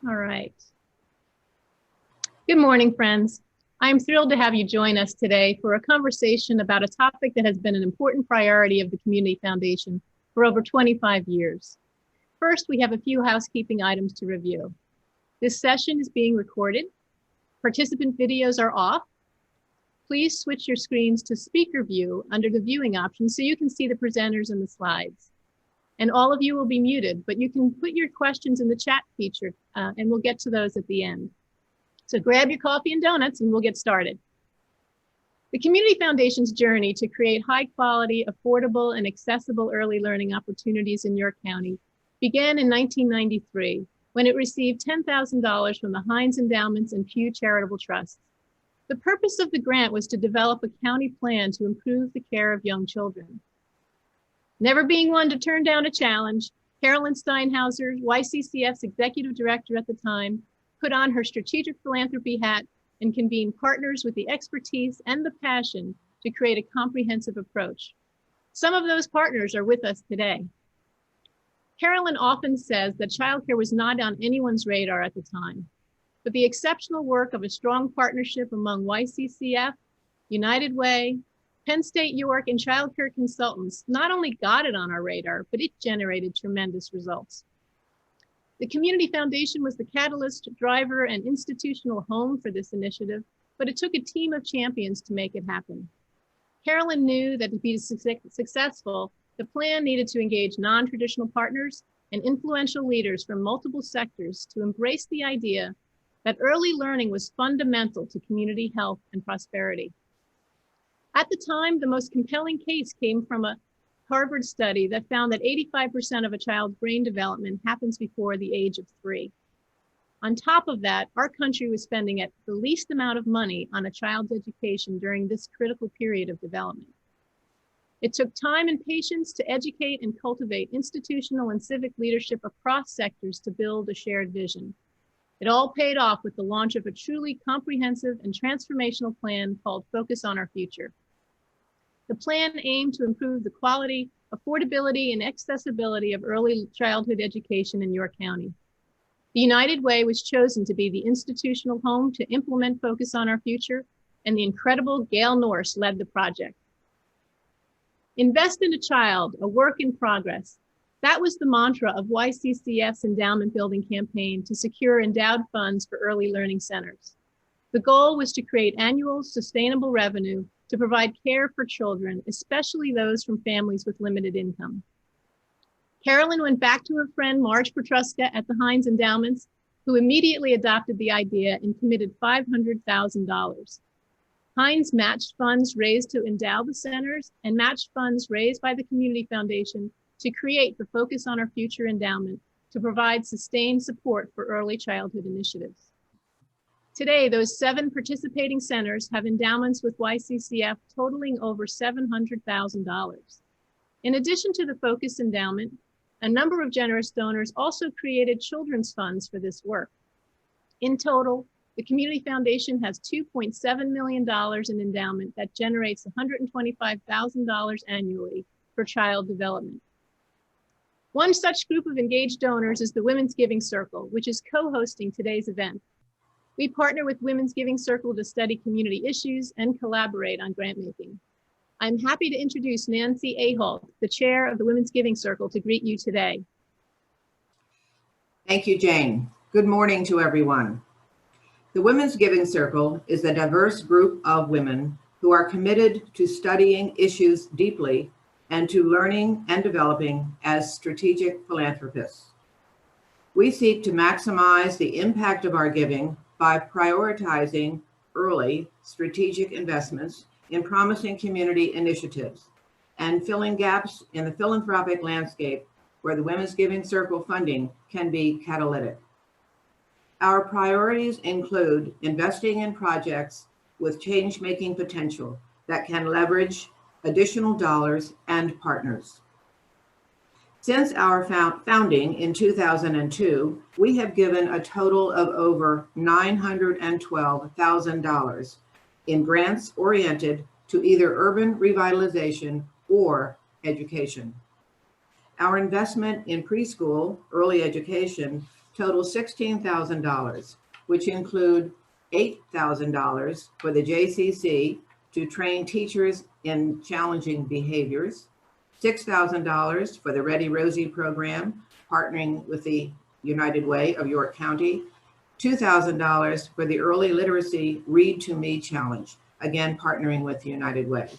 All right. Good morning, friends. I'm thrilled to have you join us today for a conversation about a topic that has been an important priority of the Community Foundation for over 25 years. First, we have a few housekeeping items to review. This session is being recorded. Participant videos are off. Please switch your screens to speaker view under the viewing option so you can see the presenters and the slides. And all of you will be muted, but you can put your questions in the chat feature and we'll get to those at the end. So grab your coffee and donuts and we'll get started. The Community Foundation's journey to create high quality, affordable, and accessible early learning opportunities in York County began in 1993 when it received $10,000 from the Hines Endowments and Pew Charitable Trusts. The purpose of the grant was to develop a county plan to improve the care of young children. Never being one to turn down a challenge, Carolyn Steinhauser, YCCF's executive director at the time, put on her strategic philanthropy hat and convened partners with the expertise and the passion to create a comprehensive approach. Some of those partners are with us today. Carolyn often says that childcare was not on anyone's radar at the time, but the exceptional work of a strong partnership among YCCF, United Way, Penn State York, and childcare consultants not only got it on our radar, but it generated tremendous results. The Community Foundation was the catalyst, driver, and institutional home for this initiative, but it took a team of champions to make it happen. Carolyn knew that to be successful, the plan needed to engage non-traditional partners and influential leaders from multiple sectors to embrace the idea that early learning was fundamental to community health and prosperity. At the time, the most compelling case came from a Harvard study that found that 85% of a child's brain development happens before the age of 3. On top of that, our country was spending at the least amount of money on a child's education during this critical period of development. It took time and patience to educate and cultivate institutional and civic leadership across sectors to build a shared vision. It all paid off with the launch of a truly comprehensive and transformational plan called Focus on Our Future. The plan aimed to improve the quality, affordability, and accessibility of early childhood education in York County. The United Way was chosen to be the institutional home to implement Focus on Our Future, and the incredible Gail Norse led the project. Invest in a child, a work in progress. That was the mantra of YCCF's endowment building campaign to secure endowed funds for early learning centers. The goal was to create annual sustainable revenue to provide care for children, especially those from families with limited income. Carolyn went back to her friend Marge Petruska at the Hines Endowments, who immediately adopted the idea and committed $500,000. Hines matched funds raised to endow the centers and matched funds raised by the Community Foundation to create the Focus on Our Future endowment to provide sustained support for early childhood initiatives. Today, those 7 participating centers have endowments with YCCF totaling over $700,000. In addition to the Focus endowment, a number of generous donors also created children's funds for this work. In total, the Community Foundation has $2.7 million in endowment that generates $125,000 annually for child development. One such group of engaged donors is the Women's Giving Circle, which is co-hosting today's event. We partner with Women's Giving Circle to study community issues and collaborate on grant making. I'm happy to introduce Nancy Aholt, the chair of the Women's Giving Circle, to greet you today. Thank you, Jane. Good morning to everyone. The Women's Giving Circle is a diverse group of women who are committed to studying issues deeply and to learning and developing as strategic philanthropists. We seek to maximize the impact of our giving by prioritizing early strategic investments in promising community initiatives and filling gaps in the philanthropic landscape where the Women's Giving Circle funding can be catalytic. Our priorities include investing in projects with change-making potential that can leverage additional dollars and partners. Since our founding in 2002, we have given a total of over $912,000 in grants oriented to either urban revitalization or education. Our investment in preschool early education total $16,000, which include $8,000 for the JCC to train teachers in challenging behaviors, $6,000 for the Ready Rosie program, partnering with the United Way of York County, $2,000 for the Early Literacy Read to Me Challenge, again partnering with the United Way.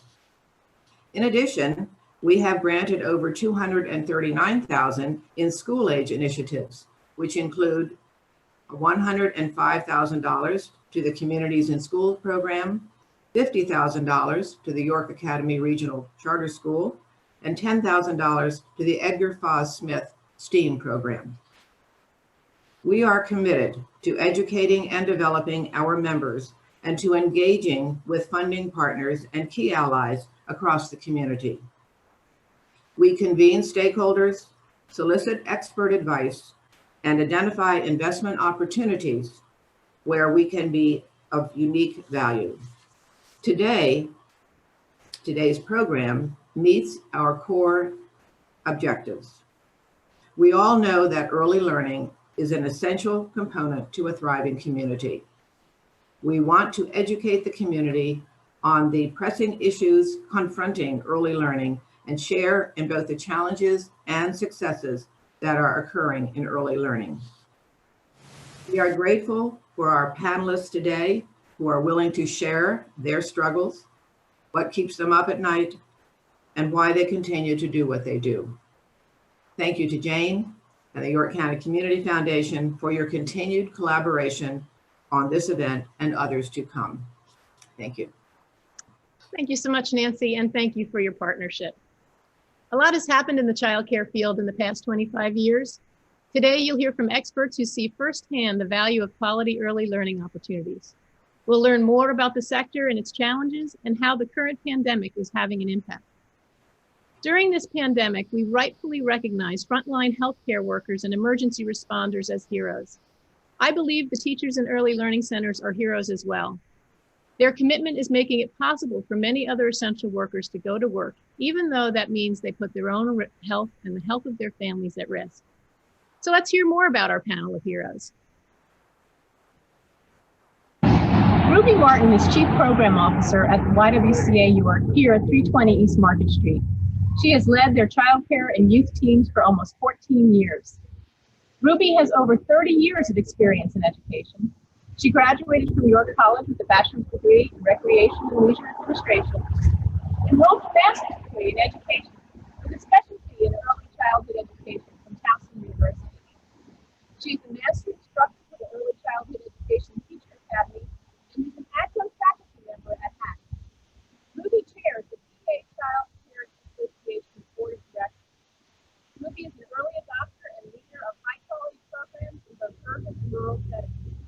In addition, we have granted over $239,000 in school age initiatives, which include $105,000 to the Communities in School program, $50,000 to the York Academy Regional Charter School, and $10,000 to the Edgar Foz Smith STEAM program. We are committed to educating and developing our members and to engaging with funding partners and key allies across the community. We convene stakeholders, solicit expert advice, and identify investment opportunities where we can be of unique value. Today's program meets our core objectives. We all know that early learning is an essential component to a thriving community. We want to educate the community on the pressing issues confronting early learning and share in both the challenges and successes that are occurring in early learning. We are grateful for our panelists today who are willing to share their struggles, what keeps them up at night, and why they continue to do what they do. Thank you to Jane and the York County Community Foundation for your continued collaboration on this event and others to come. Thank you. Thank you so much, Nancy, and thank you for your partnership. A lot has happened in the childcare field in the past 25 years. Today, you'll hear from experts who see firsthand the value of quality early learning opportunities. We'll learn more about the sector and its challenges and how the current pandemic is having an impact. During this pandemic, we rightfully recognize frontline healthcare workers and emergency responders as heroes. I believe the teachers in early learning centers are heroes as well. Their commitment is making it possible for many other essential workers to go to work, even though that means they put their own health and the health of their families at risk. So let's hear more about our panel of heroes. Ruby Martin is Chief Program Officer at the YWCA York here at 320 East Market Street. She has led their childcare and youth teams for almost 14 years. Ruby has over 30 years of experience in education. She graduated from York College with a bachelor's degree in Recreation and Leisure Administration, enrolled a master's degree in education with a specialty in early childhood education from Towson University. She's a master instructor for the Early Childhood Education Teacher Academy and is an adjunct faculty member at HAC. Ruby chairs the PA Child Care Association Board of Directors. Ruby is an early adopter and leader of high-quality programs in both urban and rural settings.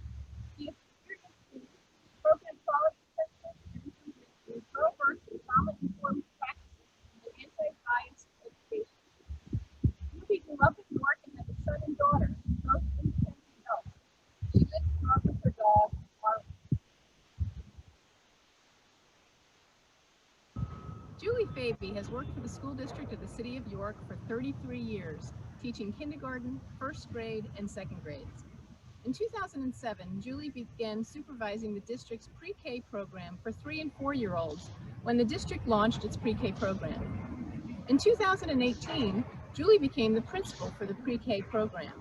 She is experienced in program quality assessment and is well-versed in trauma-informed practices and anti-bias education. Ruby grew up in York and has a son and daughter, both independent adults. She lives in York with her dog, Marley. Julie Faby has worked for the school district of the City of York for 33 years, teaching kindergarten, first grade, and second grades. In 2007, Julie began supervising the district's pre-K program for 3- and 4-year-olds when the district launched its pre-K program. In 2018, Julie became the principal for the pre-K program.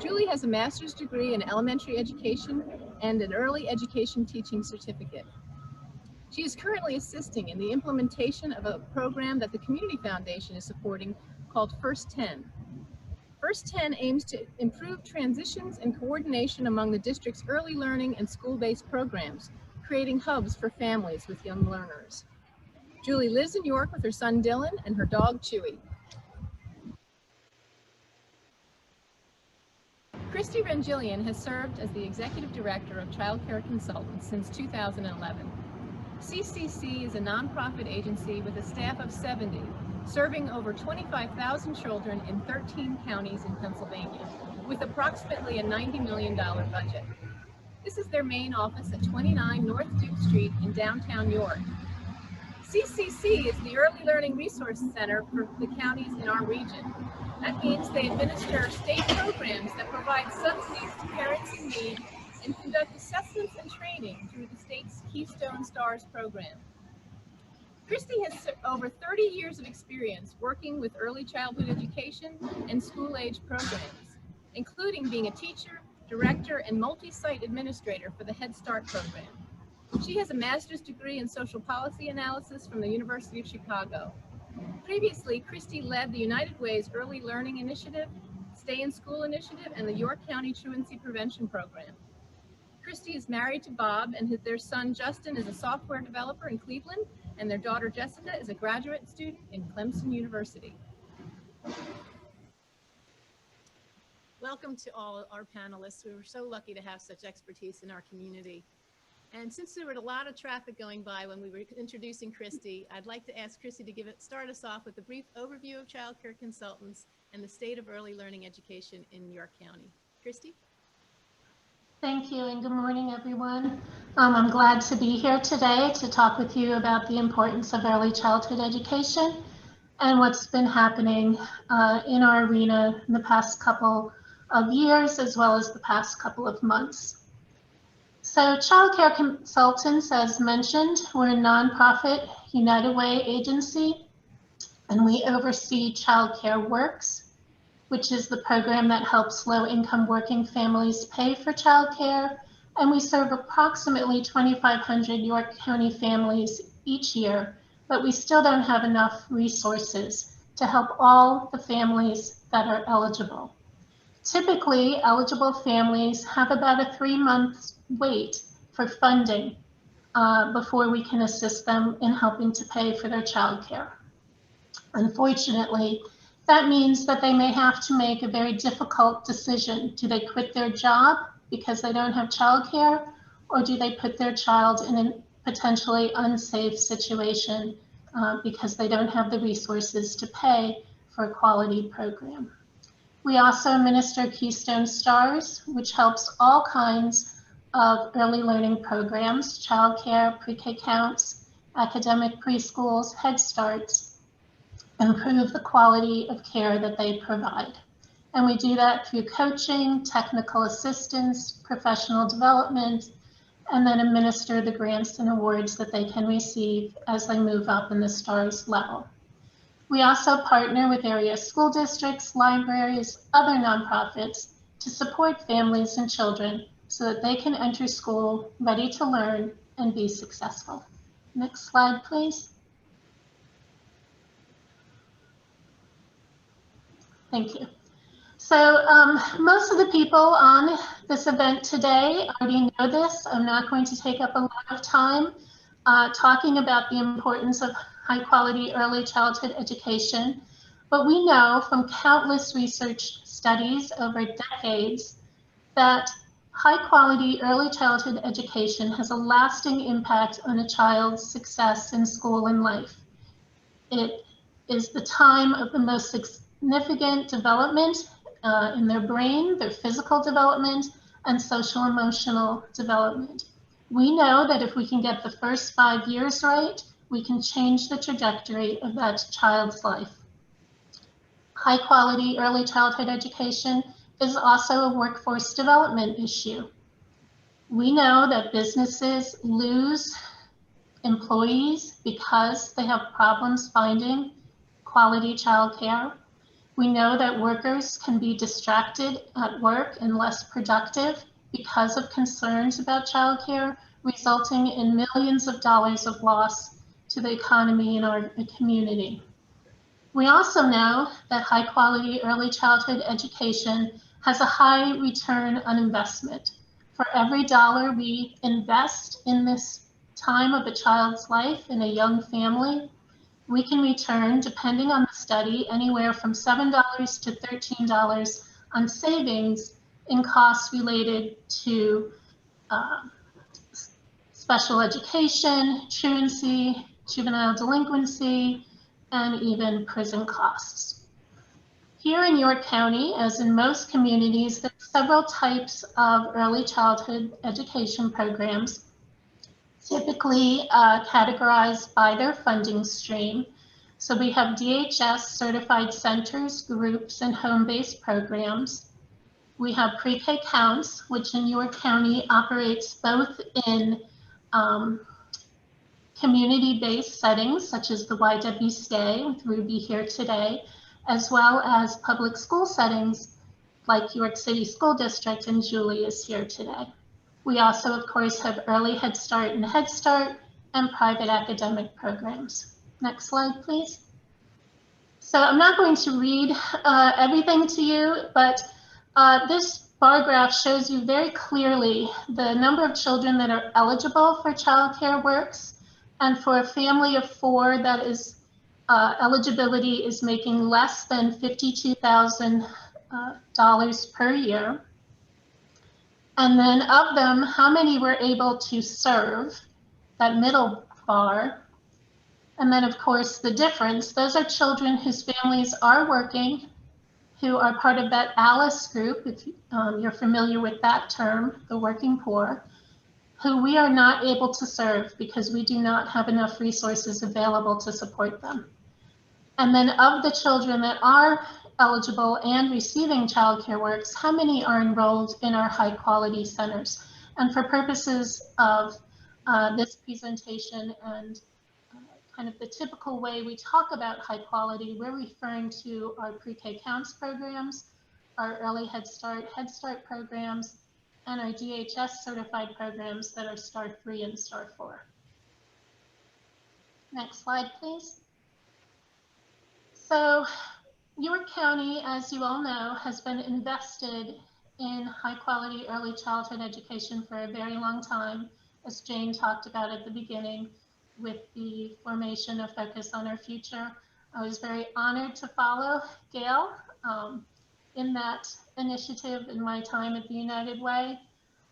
Julie has a master's degree in elementary education and an early education teaching certificate. She is currently assisting in the implementation of a program that the Community Foundation is supporting called First 10. First 10 aims to improve transitions and coordination among the district's early learning and school-based programs, creating hubs for families with young learners. Julie lives in York with her son Dylan and her dog Chewy. Christy Rangillian has served as the Executive Director of Child Care Consultants since 2011. CCC is a nonprofit agency with a staff of 70, serving over 25,000 children in 13 counties in Pennsylvania, with approximately a $90 million budget. This is their main office at 29 North Duke Street in downtown York. CCC is the Early Learning Resource Center for the counties in our region. That means they administer state programs that provide subsidies to parents in need and conduct assessments and training through the state's Keystone Stars program. Christy has over 30 years of experience working with early childhood education and school-age programs, including being a teacher, director, and multi-site administrator for the Head Start program. She has a master's degree in social policy analysis from the University of Chicago. Previously, Christy led the United Way's Early Learning Initiative, Stay in School Initiative, and the York County Truancy Prevention Program. Christy is married to Bob, and their son Justin is a software developer in Cleveland, and their daughter Jessica is a graduate student in Clemson University. Welcome to all our panelists. We were so lucky to have such expertise in our community. And since there was a lot of traffic going by when we were introducing Christy, I'd like to ask Christy to start us off with a brief overview of child care consultants and the state of early learning education in York County. Christy? Thank you, and good morning, everyone. I'm glad to be here today to talk with you about the importance of early childhood education and what's been happening in our arena in the past couple of years, as well as the past couple of months. So child care consultants, as mentioned, we're a nonprofit United Way agency, and we oversee Child Care Works, which is the program that helps low-income working families pay for child care. And we serve approximately 2,500 York County families each year, but we still don't have enough resources to help all the families that are eligible. Typically, eligible families have about a 3-month wait for funding before we can assist them in helping to pay for their child care. Unfortunately, that means that they may have to make a very difficult decision. Do they quit their job because they don't have childcare, or do they put their child in a potentially unsafe situation because they don't have the resources to pay for a quality program? We also administer Keystone Stars, which helps all kinds of early learning programs, childcare, pre-K counts, academic preschools, Head Starts, improve the quality of care that they provide. And we do that through coaching, technical assistance, professional development, and then administer the grants and awards that they can receive as they move up in the STARS level. We also partner with area school districts, libraries, other nonprofits to support families and children so that they can enter school ready to learn and be successful. Next slide, please. Thank you. So most of the people on this event today already know this. I'm not going to take up a lot of time talking about the importance of high quality early childhood education, but we know from countless research studies over decades that high quality early childhood education has a lasting impact on a child's success in school and life. It is the time of the most significant development in their brain, their physical development, and social emotional development. We know that if we can get the first 5 years right, we can change the trajectory of that child's life. High quality early childhood education is also a workforce development issue. We know that businesses lose employees because they have problems finding quality childcare. We know that workers can be distracted at work and less productive because of concerns about childcare, resulting in millions of dollars of loss to the economy in our community. We also know that high quality early childhood education has a high return on investment. For every dollar we invest in this time of a child's life in a young family, we can return, depending on the study, anywhere from $7 to $13 on savings in costs related to special education, truancy, juvenile delinquency, and even prison costs. Here in York County, as in most communities, there are several types of early childhood education programs. typically categorized by their funding stream. So we have DHS certified centers, groups, and home-based programs. We have pre-K counts, which in your county operates both in community-based settings, such as the YWCA with Ruby here today, as well as public school settings like York City School District, and Julie is here today. We also, of course, have Early Head Start and Head Start and private academic programs. Next slide, please. So I'm not going to read everything to you, but this bar graph shows you very clearly the number of children that are eligible for child care works. And for a family of 4 that is eligibility is making less than $52,000 per year. And then of them, how many were able to serve, that middle bar. And then of course the difference, those are children whose families are working, who are part of that ALICE group, if you're familiar with that term, the working poor, who we are not able to serve because we do not have enough resources available to support them. And then of the children that are eligible and receiving child care works, how many are enrolled in our high quality centers? And for purposes of this presentation and kind of the typical way we talk about high quality, we're referring to our pre-K counts programs, our early Head Start programs, and our DHS certified programs that are STAR 3 and STAR 4. Next slide, please. So York County, as you all know, has been invested in high quality early childhood education for a very long time, as Jane talked about at the beginning with the formation of Focus on Our Future. I was very honored to follow Gail in that initiative in my time at the United Way.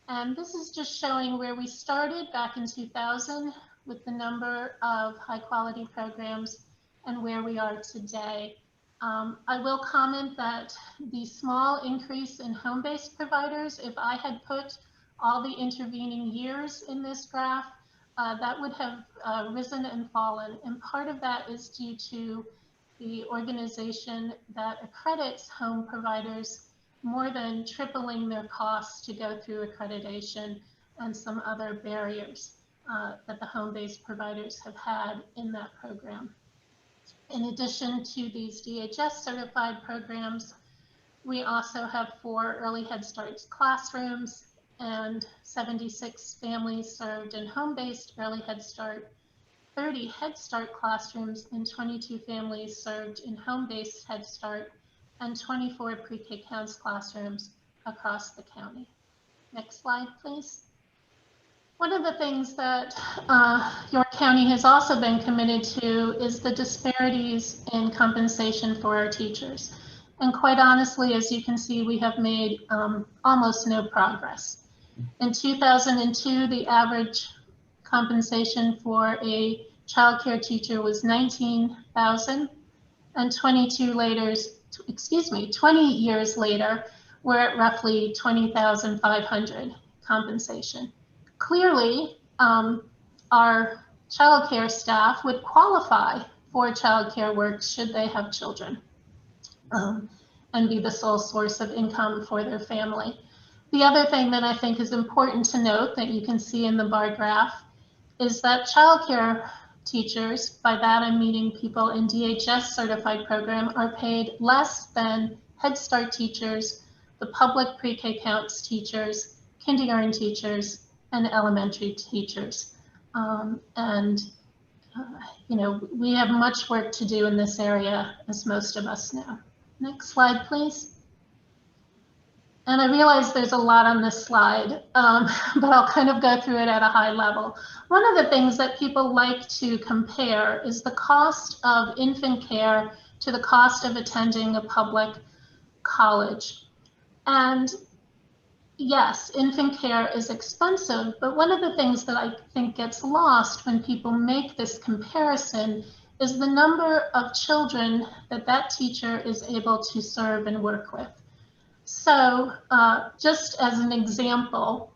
And this is just showing where we started back in 2000 with the number of high quality programs and where we are today. I will comment that the small increase in home-based providers, if I had put all the intervening years in this graph, that would have risen and fallen. And part of that is due to the organization that accredits home providers more than tripling their costs to go through accreditation and some other barriers that the home-based providers have had in that program. In addition to these DHS certified programs, we also have 4 early Head Start classrooms and 76 families served in home-based early Head Start, 30 Head Start classrooms, and 22 families served in home-based Head Start, and 24 pre-K counts classrooms across the county. Next slide, please. One of the things that York County has also been committed to is the disparities in compensation for our teachers. And quite honestly, as you can see, we have made almost no progress. In 2002, the average compensation for a childcare teacher was $19,000, and 20 years later, we're at roughly $20,500 compensation. Clearly, our childcare staff would qualify for childcare work should they have children and be the sole source of income for their family. The other thing that I think is important to note that you can see in the bar graph is that childcare teachers, by that I'm meaning people in DHS certified program, are paid less than Head Start teachers, the public pre-K counts teachers, kindergarten teachers, and elementary teachers. You know, we have much work to do in this area, as most of us know. Next slide, please. And I realize there's a lot on this slide, but I'll kind of go through it at a high level. One of the things that people like to compare is the cost of infant care to the cost of attending a public college. And yes, infant care is expensive, but one of the things that I think gets lost when people make this comparison is the number of children that that teacher is able to serve and work with. So just as an example,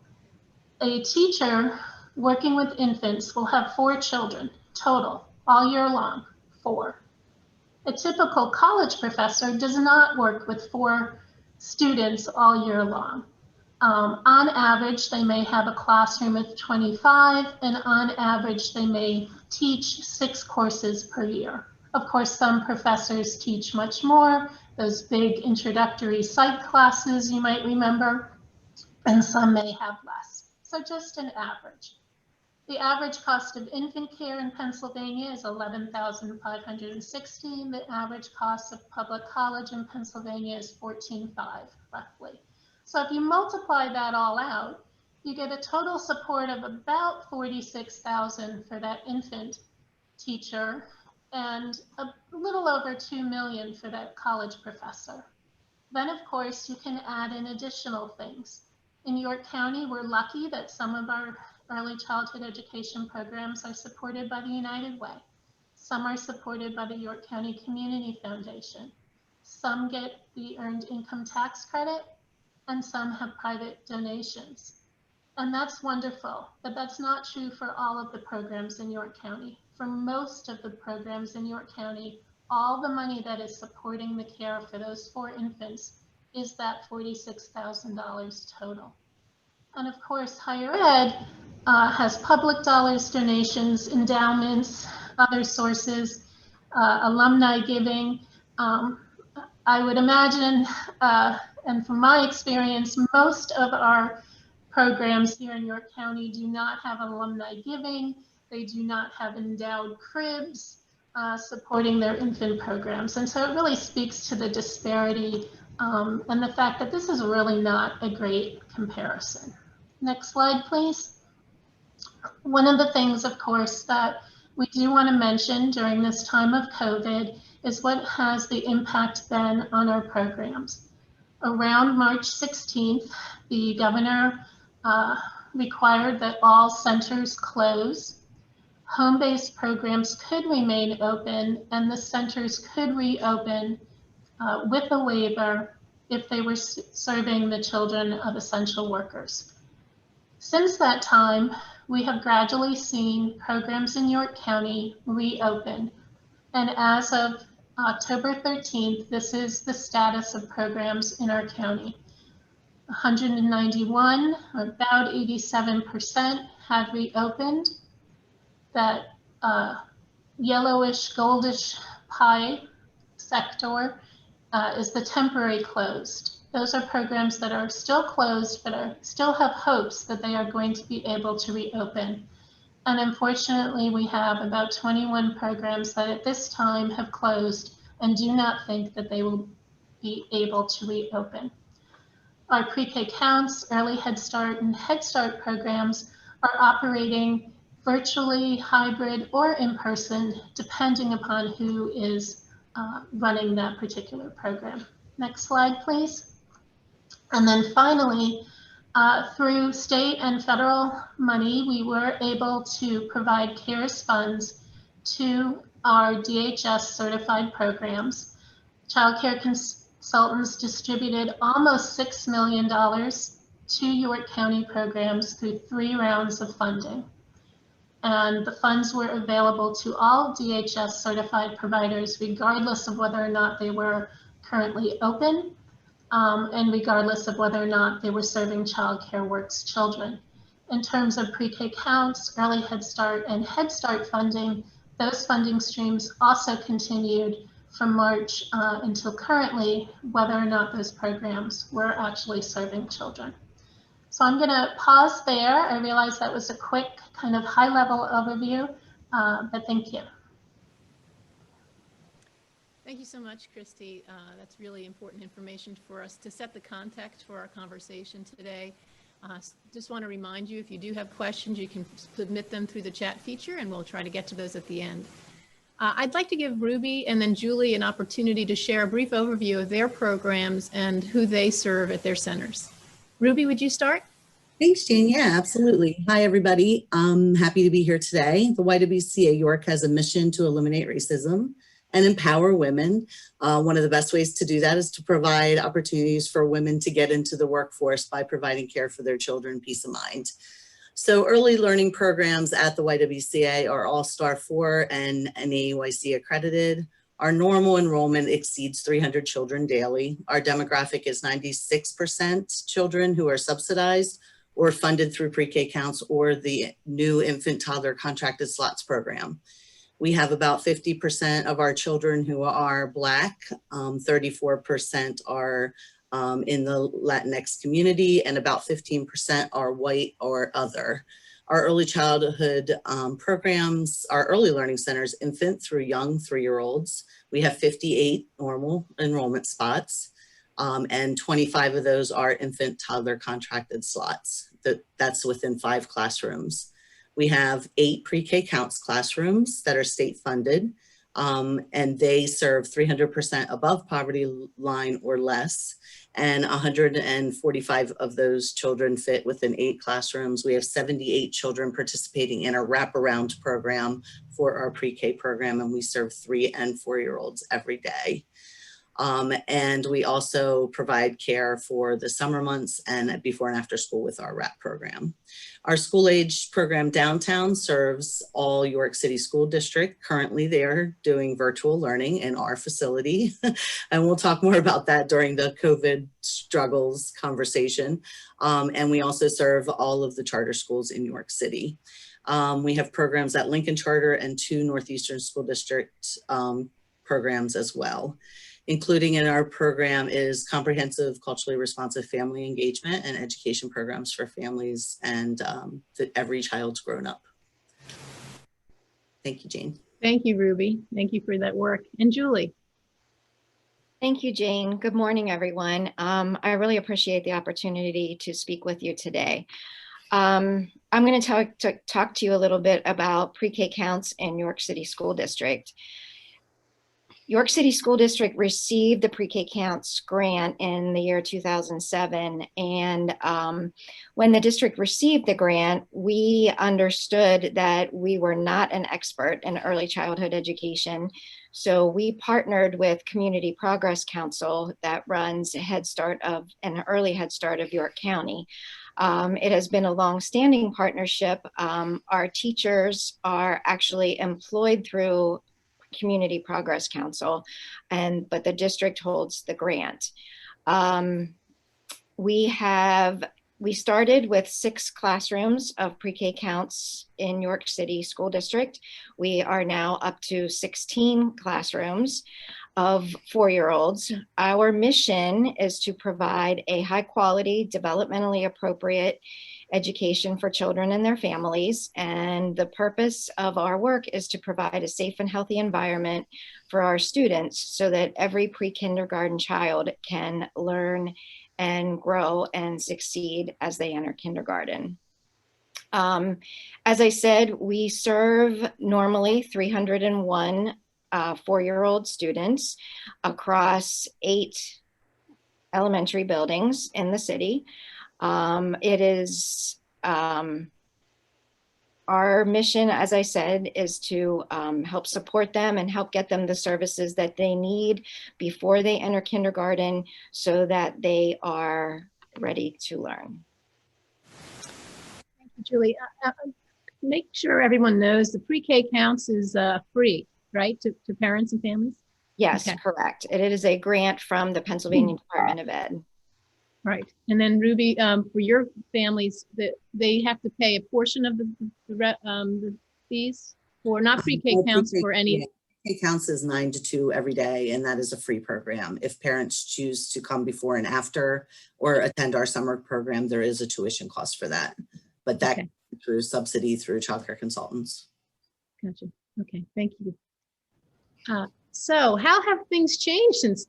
a teacher working with infants will have 4 children total all year long, 4. A typical college professor does not work with 4 students all year long. On average, they may have a classroom of 25, and on average, they may teach 6 courses per year. Of course, some professors teach much more, those big introductory psych classes you might remember, and some may have less. So just an average. The average cost of infant care in Pennsylvania is $11,516. The average cost of public college in Pennsylvania is $14,500, roughly. So if you multiply that all out, you get a total support of about $46,000 for that infant teacher and a little over $2 million for that college professor. Then, of course, you can add in additional things. In York County, we're lucky that some of our early childhood education programs are supported by the United Way. Some are supported by the York County Community Foundation. Some get the earned income tax credit, and some have private donations. And that's wonderful, but that's not true for all of the programs in York County. For most of the programs in York County, all the money that is supporting the care for those 4 infants is that $46,000 total. And of course, higher ed has public dollars, donations, endowments, other sources, alumni giving. I would imagine, and from my experience, most of our programs here in York County do not have alumni giving. They do not have endowed cribs supporting their infant programs. And so it really speaks to the disparity and the fact that this is really not a great comparison. Next slide, please. One of the things, of course, that we do want to mention during this time of COVID is what has the impact been on our programs. Around March 16th, the governor required that all centers close. Home-based programs could remain open, and the centers could reopen with a waiver if they were serving the children of essential workers. Since that time, we have gradually seen programs in York County reopen. And as of October 13th, this is the status of programs in our county. 191, or about 87%, had reopened. That yellowish, goldish pie sector is the temporary closed. Those are programs that are still closed, but still have hopes that they are going to be able to reopen. And unfortunately, we have about 21 programs that at this time have closed and do not think that they will be able to reopen. Our pre-K counts, early Head Start, and Head Start programs are operating virtually, hybrid, or in person, depending upon who is running that particular program. Next slide, please. And then finally, through state and federal money, we were able to provide CARES funds to our DHS certified programs. Child care consultants distributed almost $6 million to York County programs through 3 rounds of funding. And the funds were available to all DHS certified providers, regardless of whether or not they were currently open, and regardless of whether or not they were serving Child Care Works children. In terms of pre-K counts, early Head Start, and Head Start funding, those funding streams also continued from March until currently, whether or not those programs were actually serving children. So I'm going to pause there. I realize that was a quick kind of high-level overview, but thank you. Thank you so much, Christy. That's really important information for us to set the context for our conversation today. Just want to remind you, if you do have questions, you can submit them through the chat feature, and we'll try to get to those at the end. I'd like to give Ruby and then Julie an opportunity to share a brief overview of their programs and who they serve at their centers. Ruby, would you start? Thanks, Jane. Yeah, absolutely. Hi, everybody. I'm happy to be here today. The YWCA York has a mission to eliminate racism and empower women. One of the best ways to do that is to provide opportunities for women to get into the workforce by providing care for their children, peace of mind. So early learning programs at the YWCA are all Star 4 and NAEYC accredited. Our normal enrollment exceeds 300 children daily. Our demographic is 96% children who are subsidized or funded through pre-K counts or the new infant toddler contracted slots program. We have about 50% of our children who are Black, 34% are in the Latinx community, and about 15% are white or other. Our early childhood programs, our early learning centers, infant through young 3-year-olds. We have 58 normal enrollment spots, and 25 of those are infant toddler contracted slots. That's within 5 classrooms. We have 8 pre-K counts classrooms that are state funded, and they serve 300% above poverty line or less. And 145 of those children fit within 8 classrooms. We have 78 children participating in a wraparound program for our pre-K program, and we serve 3- and 4-year-olds every day. And we also provide care for the summer months and before and after school with our WRAP program. Our school age program downtown serves all York City School District. Currently, they're doing virtual learning in our facility. And we'll talk more about that during the COVID struggles conversation. And we also serve all of the charter schools in York City. We have programs at Lincoln Charter and 2 Northeastern School District programs as well. Including in our program is comprehensive culturally responsive family engagement and education programs for families and that every child's grown up. Thank you, Jane. Thank you, Ruby. Thank you for that work. And Julie. Thank you, Jane. Good morning, everyone. I really appreciate the opportunity to speak with you today. I'm going to talk to you a little bit about pre-K counts in York City School District. York City School District received the pre-K counts grant in the year 2007. And when the district received the grant, we understood that we were not an expert in early childhood education. So we partnered with Community Progress Council that runs an early Head Start of York County. It has been a long-standing partnership. Our teachers are actually employed through Community Progress Council, but the district holds the grant. We started with 6 classrooms of pre-K counts in York City School District. We are now up to 16 classrooms of 4-year-olds. Our mission is to provide a high quality, developmentally appropriate education for children and their families. And the purpose of our work is to provide a safe and healthy environment for our students so that every pre-kindergarten child can learn and grow and succeed as they enter kindergarten. As I said, we serve normally 301 4-year-old students across 8 elementary buildings in the city. It is our mission, as I said, is to help support them and help get them the services that they need before they enter kindergarten so that they are ready to learn. Thank you, Julie. Make sure everyone knows the pre-K counts is free, right, to parents and families? Yes, okay. Correct. It is a grant from the Pennsylvania Department of Ed. Right. And then Ruby, for your families, they have to pay a portion of the fees for not pre-K counts for any. Pre-K counts is 9 to 2 every day, and that is a free program. If parents choose to come before and after or attend our summer program, there is a tuition cost for that. But that okay. through subsidy through childcare consultants. Gotcha. Okay, thank you. So how have things changed since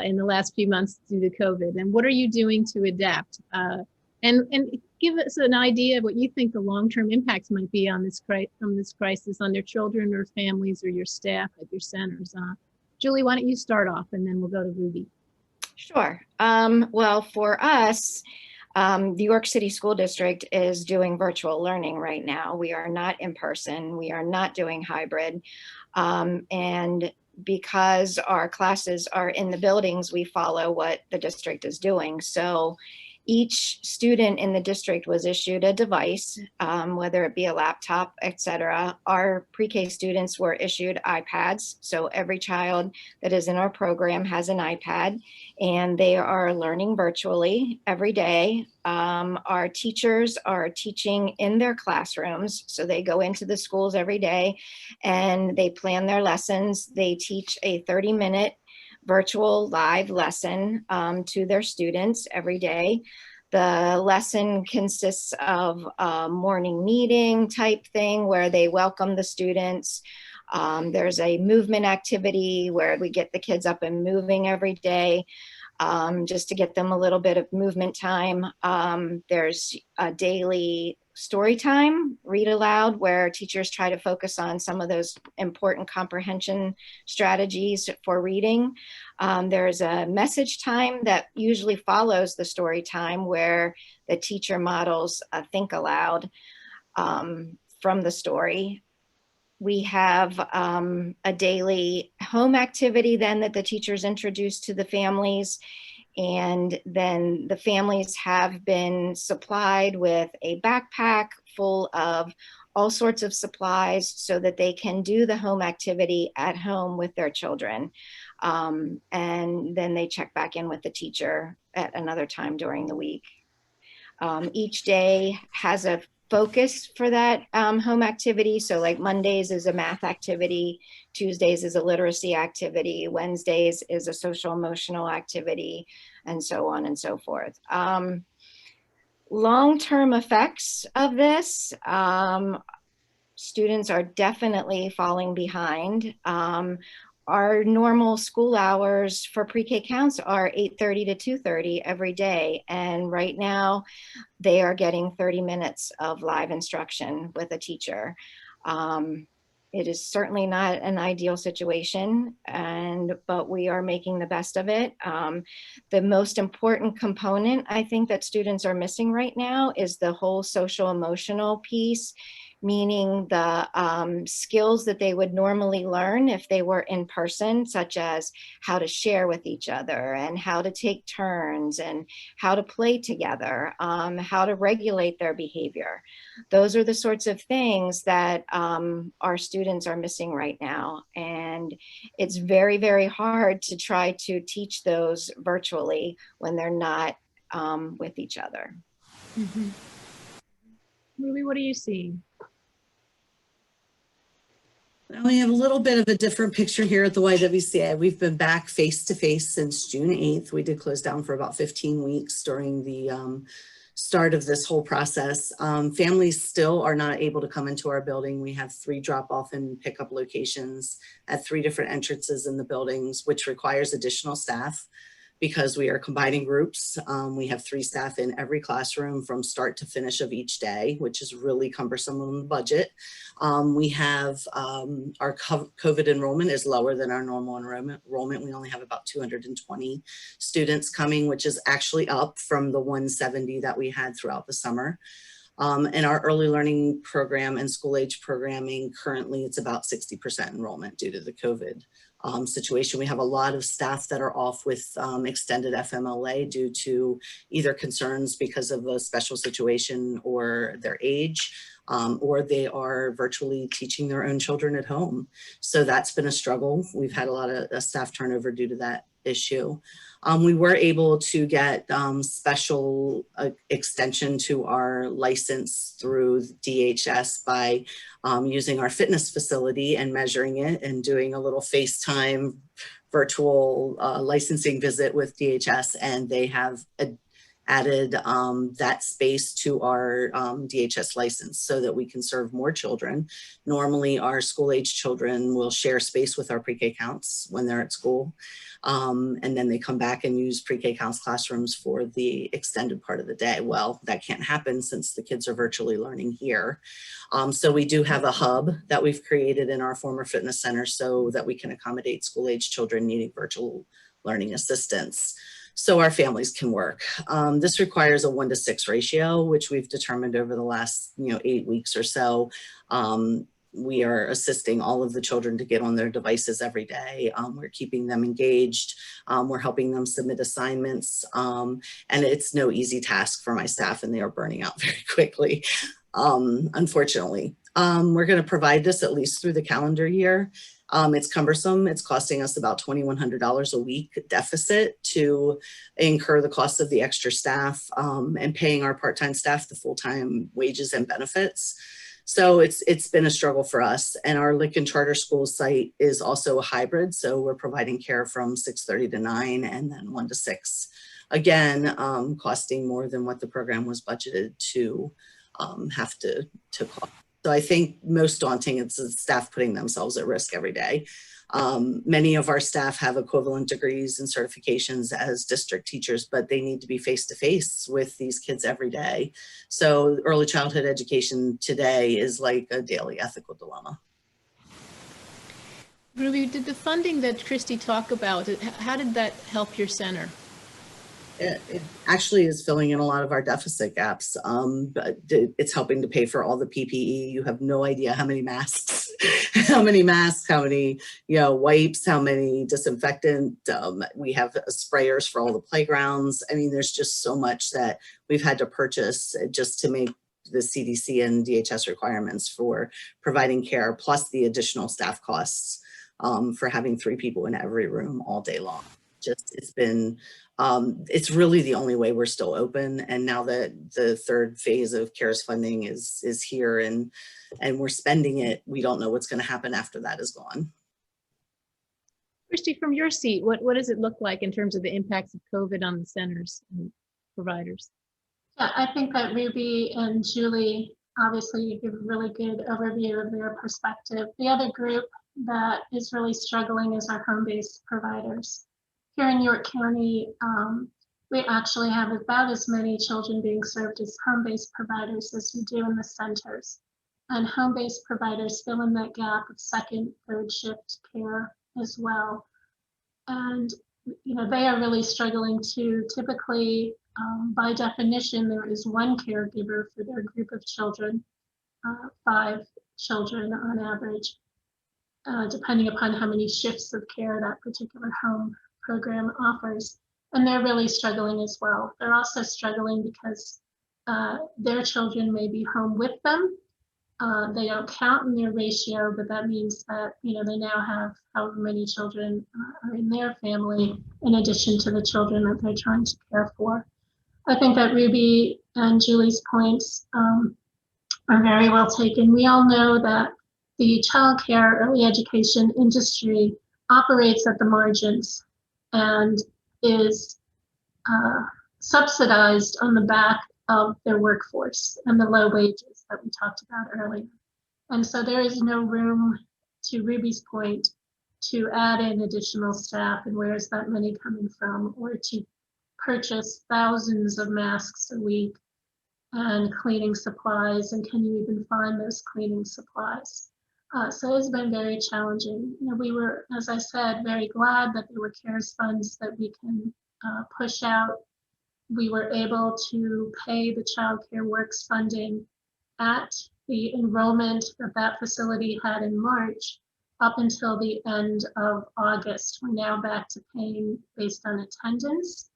in the last few months due to COVID, and what are you doing to adapt? And give us an idea of what you think the long-term impacts might be on this crisis on their children or families or your staff at your centers. Julie, why don't you start off, and then we'll go to Ruby. Sure. Well, for us, the York City School District is doing virtual learning right now. We are not in person. We are not doing hybrid. And because our classes are in the buildings, we follow what the district is doing. So Each student in the district was issued a device, whether it be a laptop, etc. Our pre-K students were issued iPads. So every child that is in our program has an iPad, and they are learning virtually every day. Our teachers are teaching in their classrooms. So they go into the schools every day and they plan their lessons. They teach a 30-minute virtual live lesson to their students every day. The lesson consists of a morning meeting type thing where they welcome the students. There's a movement activity where we get the kids up and moving every day, just to get them a little bit of movement time. There's a daily story time, read aloud, where teachers try to focus on some of those important comprehension strategies for reading. There's a message time that usually follows the story time, where the teacher models a think aloud from the story. We have a daily home activity then that the teachers introduce to the families. And then the families have been supplied with a backpack full of all sorts of supplies so that they can do the home activity at home with their children. And then they check back in with the teacher at another time during the week. Each day has a focus for that home activity. So like Mondays is a math activity, Tuesdays is a literacy activity, Wednesdays is a social emotional activity, and so on and so forth. Long-term effects of this, students are definitely falling behind. Our normal school hours for pre-K counts are 8:30 to 2:30 every day. And right now they are getting 30 minutes of live instruction with a teacher. It is certainly not an ideal situation, but we are making the best of it. The most important component I think that students are missing right now is the whole social emotional piece, meaning the skills that they would normally learn if they were in person, such as how to share with each other and how to take turns and how to play together, how to regulate their behavior. Those are the sorts of things that our students are missing right now. And it's very, very hard to try to teach those virtually when they're not with each other. Mm-hmm. Ruby, what are you seeing? Now we have a little bit of a different picture here at the YWCA. We've been back face-to-face since June 8th. We did close down for about 15 weeks during the start of this whole process. Families still are not able to come into our building. We have 3 drop-off and pickup locations at 3 different entrances in the buildings, which requires additional staff because we are combining groups. We have 3 staff in every classroom from start to finish of each day, which is really cumbersome on the budget. We have our COVID enrollment is lower than our normal enrollment. We only have about 220 students coming, which is actually up from the 170 that we had throughout the summer. In our early learning program and school age programming, currently it's about 60% enrollment due to the COVID situation. We have a lot of staff that are off with extended FMLA due to either concerns because of a special situation or their age, or they are virtually teaching their own children at home. So that's been a struggle. We've had a lot of staff turnover due to that issue. We were able to get special extension to our license through DHS by using our fitness facility and measuring it and doing a little FaceTime virtual licensing visit with DHS, and they have added that space to our DHS license so that we can serve more children. Normally our school age children will share space with our pre-K counts when they're at school. And then they come back and use pre-K counts classrooms for the extended part of the day. Well, that can't happen since the kids are virtually learning here. So we do have a hub that we've created in our former fitness center so that we can accommodate school age children needing virtual learning assistance, so our families can work. This requires a 1-to-6 ratio, which we've determined over the last 8 weeks or so we are assisting all of the children to get on their devices every day. We're keeping them engaged. We're helping them submit assignments. And it's no easy task for my staff, and they are burning out very quickly, unfortunately. We're going to provide this at least through the calendar year. It's cumbersome. It's costing us about $2,100 a week deficit to incur the cost of the extra staff, and paying our part-time staff the full-time wages and benefits. So it's been a struggle for us. And our Lincoln Charter School site is also a hybrid. So we're providing care from 6:30 to 9 and then 1 to 6. Again, costing more than what the program was budgeted to have to cost. So I think most daunting is the staff putting themselves at risk every day. Many of our staff have equivalent degrees and certifications as district teachers, but they need to be face-to-face with these kids every day. So early childhood education today is like a daily ethical dilemma. Ruby, did the funding that Christy talked about, how did that help your center? It actually is filling in a lot of our deficit gaps, but it's helping to pay for all the PPE. You have no idea how many masks, how many wipes, how many disinfectant. We have sprayers for all the playgrounds. I mean, there's just so much that we've had to purchase just to make the CDC and DHS requirements for providing care, plus the additional staff costs for having 3 people in every room all day long. It's been, it's really the only way we're still open. And now that the 3rd phase of CARES funding is here and we're spending it, we don't know what's going to happen after that is gone. Christy, from your seat, what does it look like in terms of the impacts of COVID on the centers and providers? Yeah, I think that Ruby and Julie obviously give a really good overview of their perspective. The other group that is really struggling is our home-based providers. Here in York County, we actually have about as many children being served as home-based providers as we do in the centers. And home-based providers fill in that gap of 2nd, 3rd shift care as well. And they are really struggling to typically, by definition, there is one caregiver for their group of children, 5 children on average, depending upon how many shifts of care that particular home program offers. And they're really struggling as well. They're also struggling because their children may be home with them. They don't count in their ratio, but that means that they now have however many children are in their family in addition to the children that they're trying to care for. I think that Ruby and Julie's points are very well taken. We all know that the childcare early education industry operates at the margins and is subsidized on the back of their workforce and the low wages that we talked about earlier. And so there is no room, to Ruby's point, to add in additional staff, and where is that money coming from, or to purchase thousands of masks a week and cleaning supplies, and can you even find those cleaning supplies? So it's been very challenging. We were, as I said, very glad that there were CARES funds that we can push out. We were able to pay the Child Care Works funding at the enrollment that facility had in March up until the end of August. We're now back to paying based on attendance,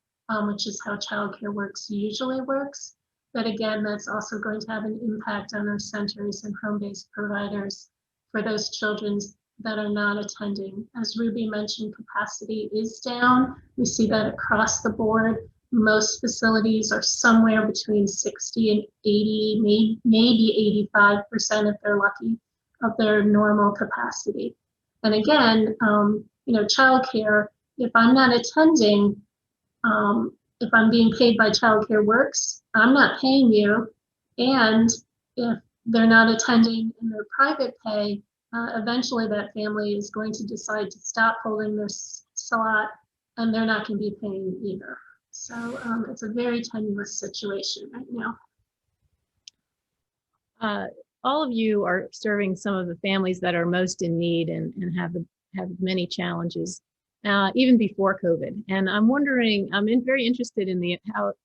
which is how Child Care Works usually works. But again, that's also going to have an impact on our centers and home-based providers for those children that are not attending. As Ruby mentioned, capacity is down. We see that across the board. Most facilities are somewhere between 60 and 80, maybe 85% if they're lucky, of their normal capacity. And again, childcare, if I'm not attending, if I'm being paid by Child Care Works, I'm not paying you. And if they're not attending in their private pay, eventually that family is going to decide to stop holding their slot, and they're not going to be paying either. So it's a very tenuous situation right now. All of you are serving some of the families that are most in need and have many challenges. even before COVID. And I'm wondering, very interested in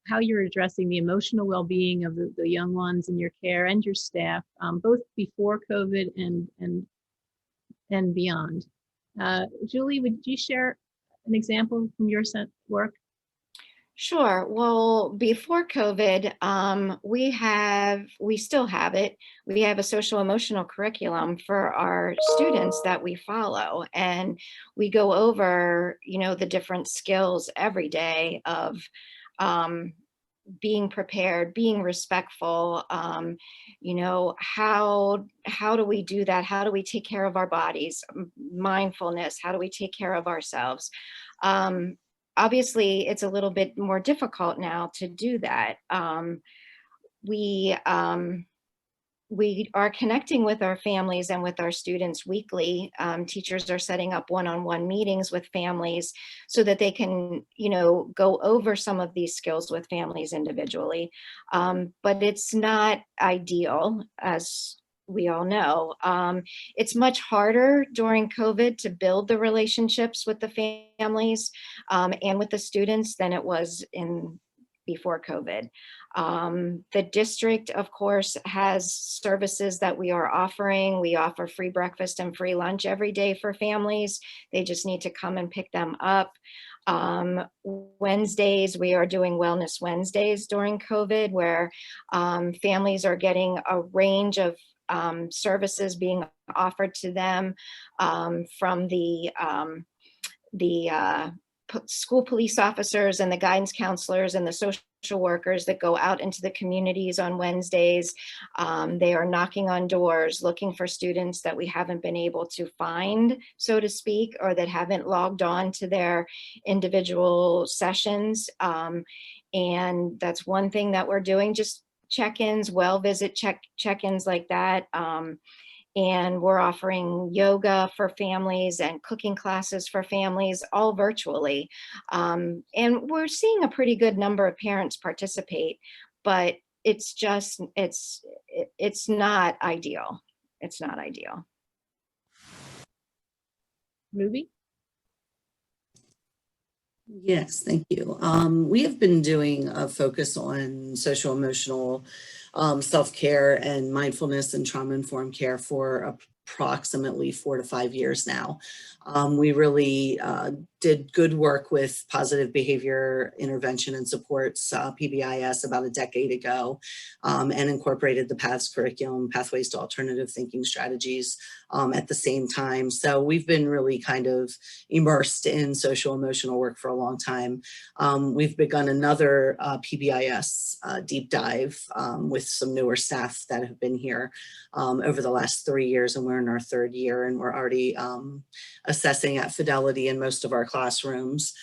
how you're addressing the emotional well-being of the young ones in your care and your staff, both before COVID and beyond. Julie, would you share an example from your work? Sure. Well, before COVID, we still have it. We have a social emotional curriculum for our students that we follow, and we go over, the different skills every day of being prepared, being respectful. How do we do that? How do we take care of our bodies? Mindfulness. How do we take care of ourselves? Obviously, it's a little bit more difficult now to do that. We are connecting with our families and with our students weekly. Teachers are setting up one-on-one meetings with families so that they can, go over some of these skills with families individually. But it's not ideal, as we all know. It's much harder during COVID to build the relationships with the families and with the students than it was before COVID. The district, of course, has services that we are offering. We offer free breakfast and free lunch every day for families. They just need to come and pick them up. Wednesdays, we are doing Wellness Wednesdays during COVID, where families are getting a range of services being offered to them from the school police officers and the guidance counselors and the social workers that go out into the communities on Wednesdays. They are knocking on doors, looking for students that we haven't been able to find, so to speak, or that haven't logged on to their individual sessions. And that's one thing that we're doing, just check-ins, visit check-ins like that. And we're offering yoga for families and cooking classes for families, all virtually. And we're seeing a pretty good number of parents participate, but it's not ideal. It's not ideal. Ruby? Yes, thank you. We have been doing a focus on social emotional self-care and mindfulness and trauma-informed care for approximately 4 to 5 years now. We really did good work with positive behavior intervention and supports, PBIS, about a decade ago, and incorporated the PATHS curriculum, Pathways to Alternative Thinking Strategies, at the same time. So we've been really kind of immersed in social emotional work for a long time. We've begun another PBIS deep dive with some newer staff that have been here over the last 3 years, and we're in our 3rd year, and we're already assessing at Fidelity in most of our classrooms.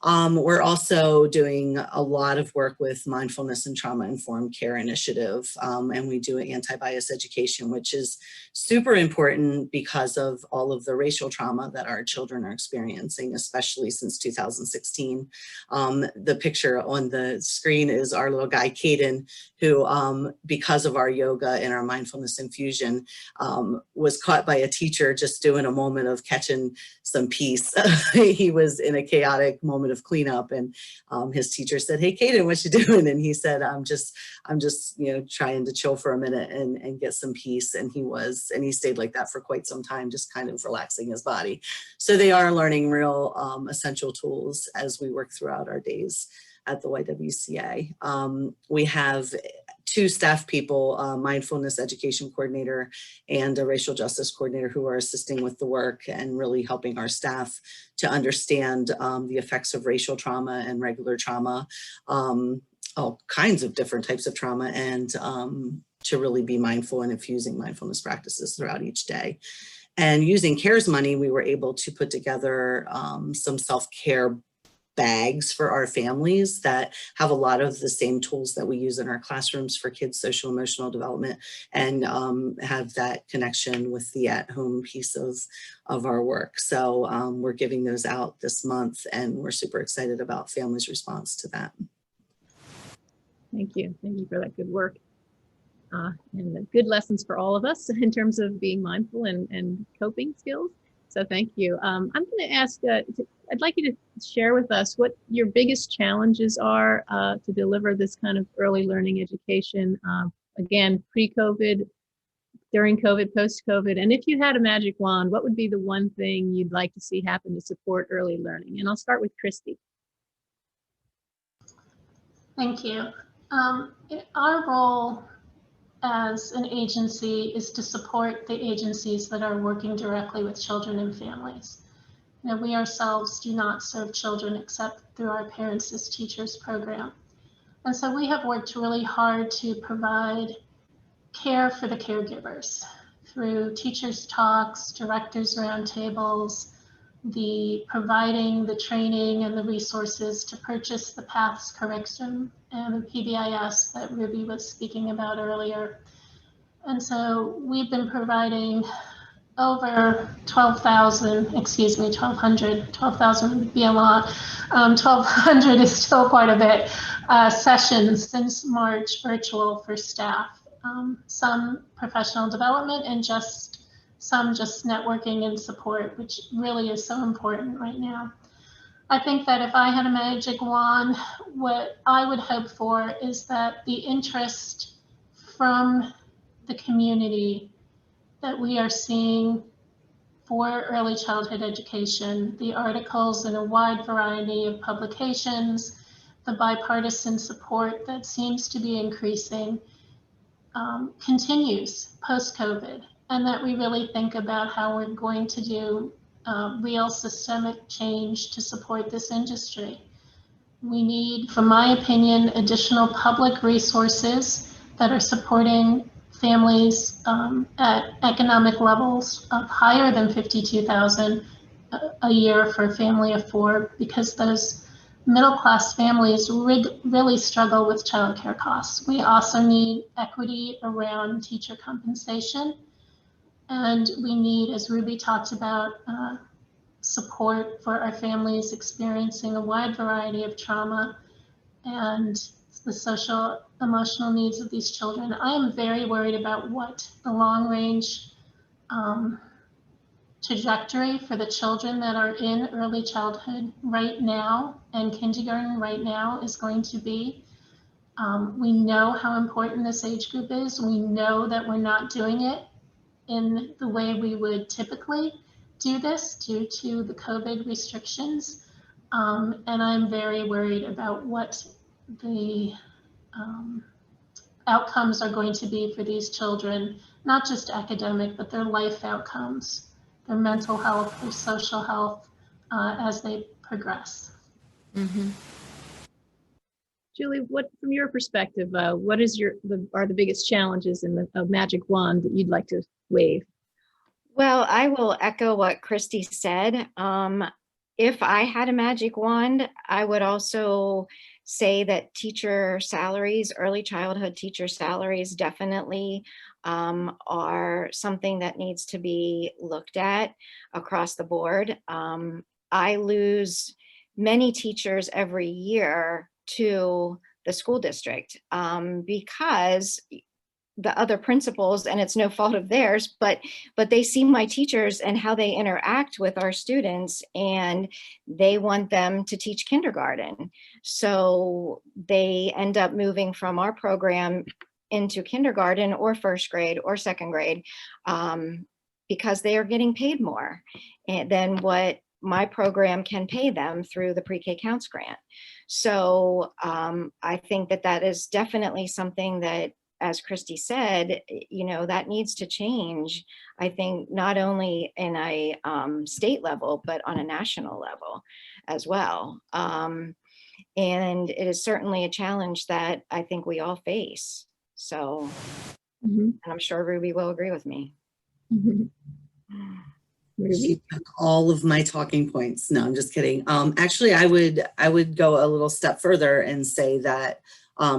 We're also doing a lot of work with mindfulness and trauma-informed care initiative, and we do anti-bias education, which is super important because of all of the racial trauma that our children are experiencing, especially since 2016. The picture on the screen is our little guy, Caden, who, because of our yoga and our mindfulness infusion, was caught by a teacher just doing a moment of catching some peace. He was in a chaotic moment of cleanup, and his teacher said, "Hey, Caden, what you doing?" And he said, I'm just trying to chill for a minute and get some peace. And he stayed like that for quite some time, just kind of relaxing his body. So they are learning real essential tools as we work throughout our days at the YWCA. We have 2 staff people, a mindfulness education coordinator and a racial justice coordinator, who are assisting with the work and really helping our staff to understand the effects of racial trauma and regular trauma, all kinds of different types of trauma, and to really be mindful and infusing mindfulness practices throughout each day. And using CARES money, we were able to put together some self-care bags for our families that have a lot of the same tools that we use in our classrooms for kids' social emotional development, and have that connection with the at-home piece of our work. So we're giving those out this month, and we're super excited about families' response to that. Thank you. Thank you for that good work. And the good lessons for all of us in terms of being mindful and coping skills. So thank you. I'm going to ask I'd like you to share with us what your biggest challenges are to deliver this kind of early learning education, again, pre-COVID, during COVID, post-COVID, and if you had a magic wand, what would be the one thing you'd like to see happen to support early learning? And I'll start with Christy. Thank you. Our role as an agency is to support the agencies that are working directly with children and families. You know, we ourselves do not serve children except through our Parents as Teachers program. And so we have worked really hard to provide care for the caregivers through teachers' talks, directors' roundtables, the providing the training and the resources to purchase the PATHS curriculum and the PBIS that Ruby was speaking about earlier. And so we've been providing over 12,000, excuse me, 12,000 would be a lot. 1,200 is still quite a bit, sessions since March virtual for staff. Some professional development and some just networking and support, which really is so important right now. I think that if I had a magic wand, what I would hope for is that the interest from the community that we are seeing for early childhood education, the articles in a wide variety of publications, the bipartisan support that seems to be increasing, continues post-COVID, and that we really think about how we're going to do real systemic change to support this industry. We need, from my opinion, additional public resources that are supporting families at economic levels of higher than $52,000 a year for a family of four, because those middle-class families really struggle with childcare costs. We also need equity around teacher compensation, and we need, as Ruby talked about, support for our families experiencing a wide variety of trauma and the social emotional needs of these children. I am very worried about what the long-range trajectory for the children that are in early childhood right now and kindergarten right now is going to be. We know how important this age group is. We know that we're not doing it in the way we would typically do this due to the COVID restrictions. And I'm very worried about what the outcomes are going to be for these children, not just academic, but their life outcomes, their mental health, their social health as they progress. Mm-hmm. Julie, what, from your perspective, what is are the biggest challenges in the magic wand that you'd like to wave? Well, I will echo what Christy said. If I had a magic wand, I would also say that teacher salaries, early childhood teacher salaries, definitely are something that needs to be looked at across the board. I lose many teachers every year to the school district because the other principals, and it's no fault of theirs, but they see my teachers and how they interact with our students, and they want them to teach kindergarten. So they end up moving from our program into kindergarten or first grade or second grade because they are getting paid more than what my program can pay them through the Pre-K Counts grant. So I think that is definitely something that, as Christy said, you know, that needs to change. I think not only in a state level, but on a national level as well. And it is certainly a challenge that I think we all face. So, and I'm sure Ruby will agree with me. She took all of my talking points. No, I'm just kidding. Actually, I would go a little step further and say that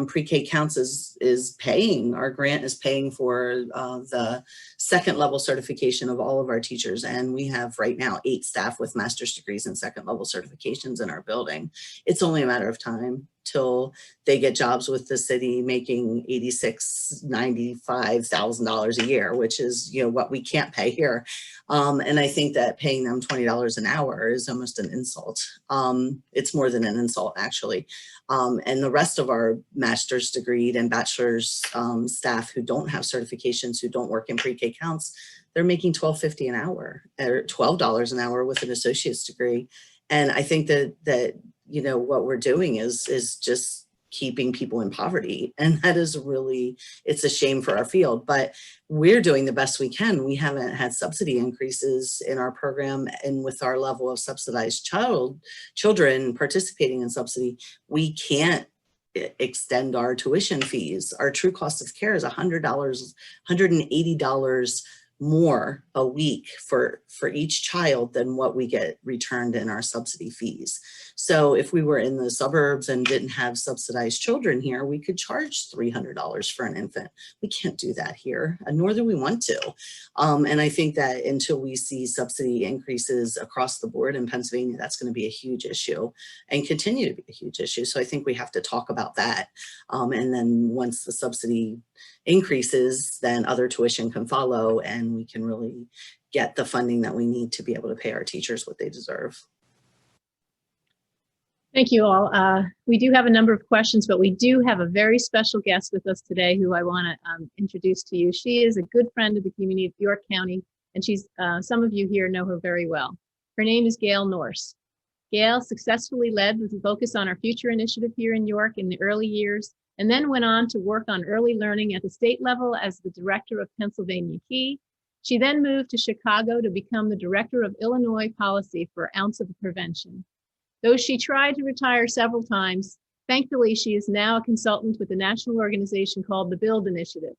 Pre-K Counts is paying, our grant is paying for the second level certification of all of our teachers. And we have right now 8 staff with master's degrees and second level certifications in our building. It's only a matter of time till they get jobs with the city making $86,000, $95,000 a year, which is, you know, what we can't pay here. And I think that paying them $20 an hour is almost an insult. It's more than an insult, actually. And the rest of our master's degreed and bachelor's staff who don't have certifications, who don't work in pre-K counts, they're making $12.50 an hour or $12 an hour with an associate's degree. And I think that you know, what we're doing is just keeping people in poverty. And that is really, it's a shame for our field, but we're doing the best we can. We haven't had subsidy increases in our program, and with our level of subsidized children participating in subsidy, we can't extend our tuition fees. Our true cost of care is $100, $180 more a week for each child than what we get returned in our subsidy fees. So if we were in the suburbs and didn't have subsidized children here, we could charge $300 for an infant. We can't do that here, nor do we want to. And I think that until we see subsidy increases across the board in Pennsylvania, that's going to be a huge issue and continue to be a huge issue. So I think we have to talk about that. And then once the subsidy increases, then other tuition can follow, and we can really get the funding that we need to be able to pay our teachers what they deserve. Thank you all. We do have a number of questions, but we do have a very special guest with us today who I want to introduce to you. She is a good friend of the community of York County, and she's some of you here know her very well. Her name is Gail Norse. Gail successfully led with a focus on our future initiative here in York in the early years, and then went on to work on early learning at the state level as the director of Pennsylvania Key. She then moved to Chicago to become the director of Illinois policy for Ounce of Prevention. Though she tried to retire several times, thankfully she is now a consultant with a national organization called the Build Initiative,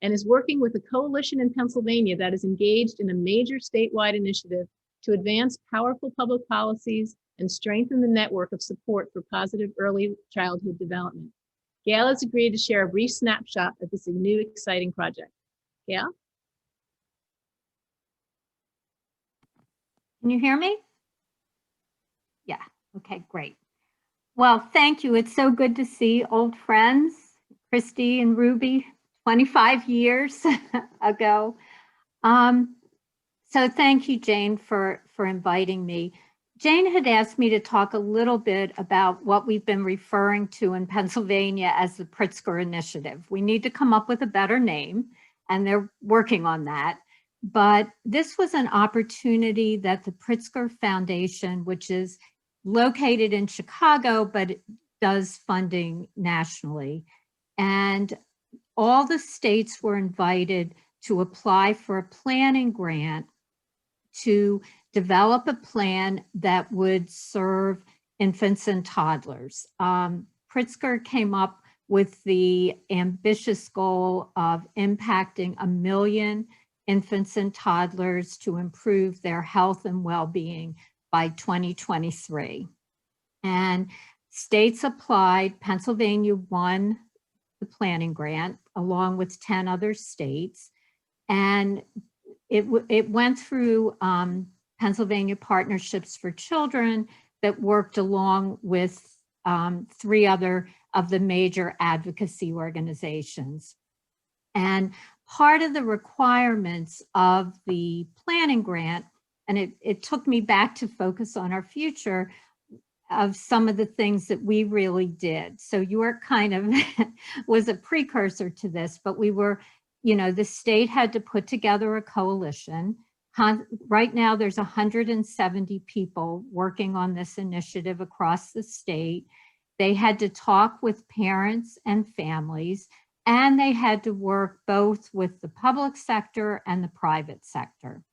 and is working with a coalition in Pennsylvania that is engaged in a major statewide initiative to advance powerful public policies and strengthen the network of support for positive early childhood development. Gail has agreed to share a brief snapshot of this new exciting project. Gail? Can you hear me? Yeah, okay, great. Well, thank you. It's so good to see old friends, Christy and Ruby, 25 years ago. So thank you, Jane, for inviting me. Jane had asked me to talk a little bit about what we've been referring to in Pennsylvania as the Pritzker Initiative. We need to come up with a better name, and they're working on that. But this was an opportunity that the Pritzker Foundation, which is located in Chicago, but it does funding nationally. And all the states were invited to apply for a planning grant to develop a plan that would serve infants and toddlers. Pritzker came up with the ambitious goal of impacting 1 million infants and toddlers to improve their health and well-being by 2023. And states applied. Pennsylvania won the planning grant along with 10 other states. And it went through Pennsylvania Partnerships for Children that worked along with 3 other of the major advocacy organizations. And part of the requirements of the planning grant, and it took me back to focus on our future, of some of the things that we really did. So York kind of was a precursor to this, but we were, you know, the state had to put together a coalition. Right now there's 170 people working on this initiative across the state. They had to talk with parents and families, and they had to work both with the public sector and the private sector.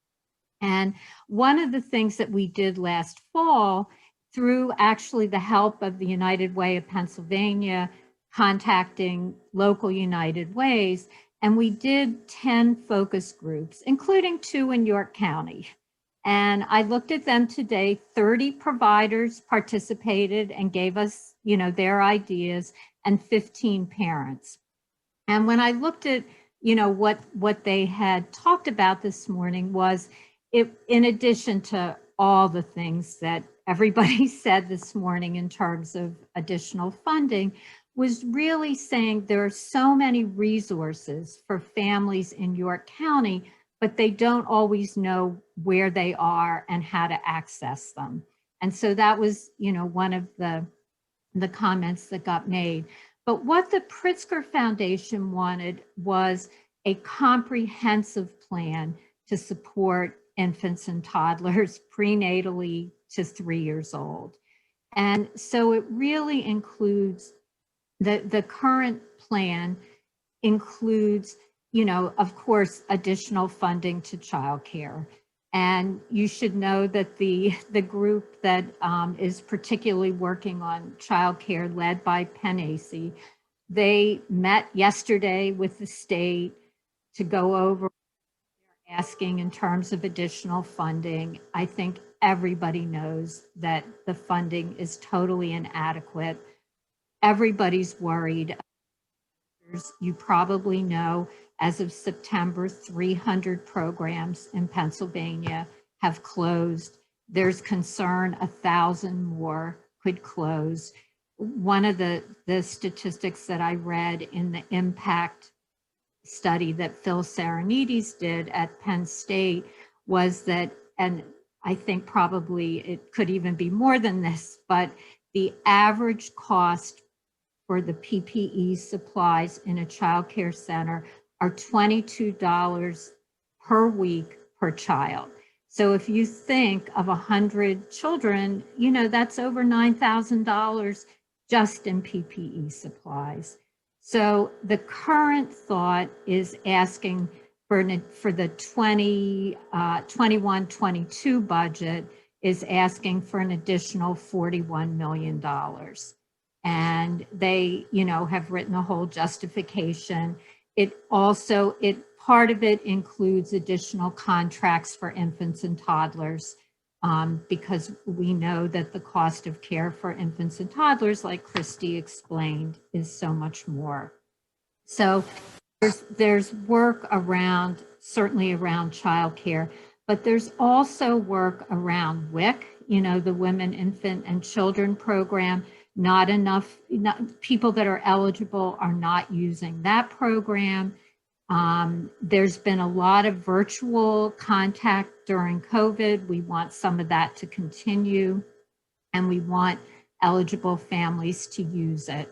And one of the things that we did last fall, through actually the help of the United Way of Pennsylvania, contacting local United Ways, and we did 10 focus groups, including 2 in York County. And I looked at them today. 30 providers participated and gave us, you know, their ideas, and 15 parents. And when I looked at, you know, what they had talked about this morning was, it, in addition to all the things that everybody said this morning in terms of additional funding was really saying there are so many resources for families in York County, but they don't always know where they are and how to access them. And so that was, one of the comments that got made. But what the Pritzker Foundation wanted was a comprehensive plan to support infants and toddlers prenatally to 3 years old. And so it really includes the current plan includes, of course, additional funding to childcare. And you should know that the group that is particularly working on childcare, led by Penacey, they met yesterday with the state to go over asking in terms of additional funding. I think everybody knows that the funding is totally inadequate. Everybody's worried. You probably know, as of September, 300 programs in Pennsylvania have closed. There's concern 1,000 more could close. One of the statistics that I read in the impact study that Phil Saranides did at Penn State was that, and I think probably it could even be more than this, but the average cost for the PPE supplies in a child care center are $22 per week per child. So if you think of 100 children, that's over $9,000 just in PPE supplies. So the current thought is asking for the 21-22 budget is asking for an additional $41 million. And they, have written a whole justification. Part of it includes additional contracts for infants and toddlers, because we know that the cost of care for infants and toddlers, like Christy explained, is so much more. So there's work around, certainly around childcare, but there's also work around YCCF, the Women, Infant, and Children program. Not enough people that are eligible are not using that program. There's been a lot of virtual contact during COVID. We want some of that to continue, and we want eligible families to use it.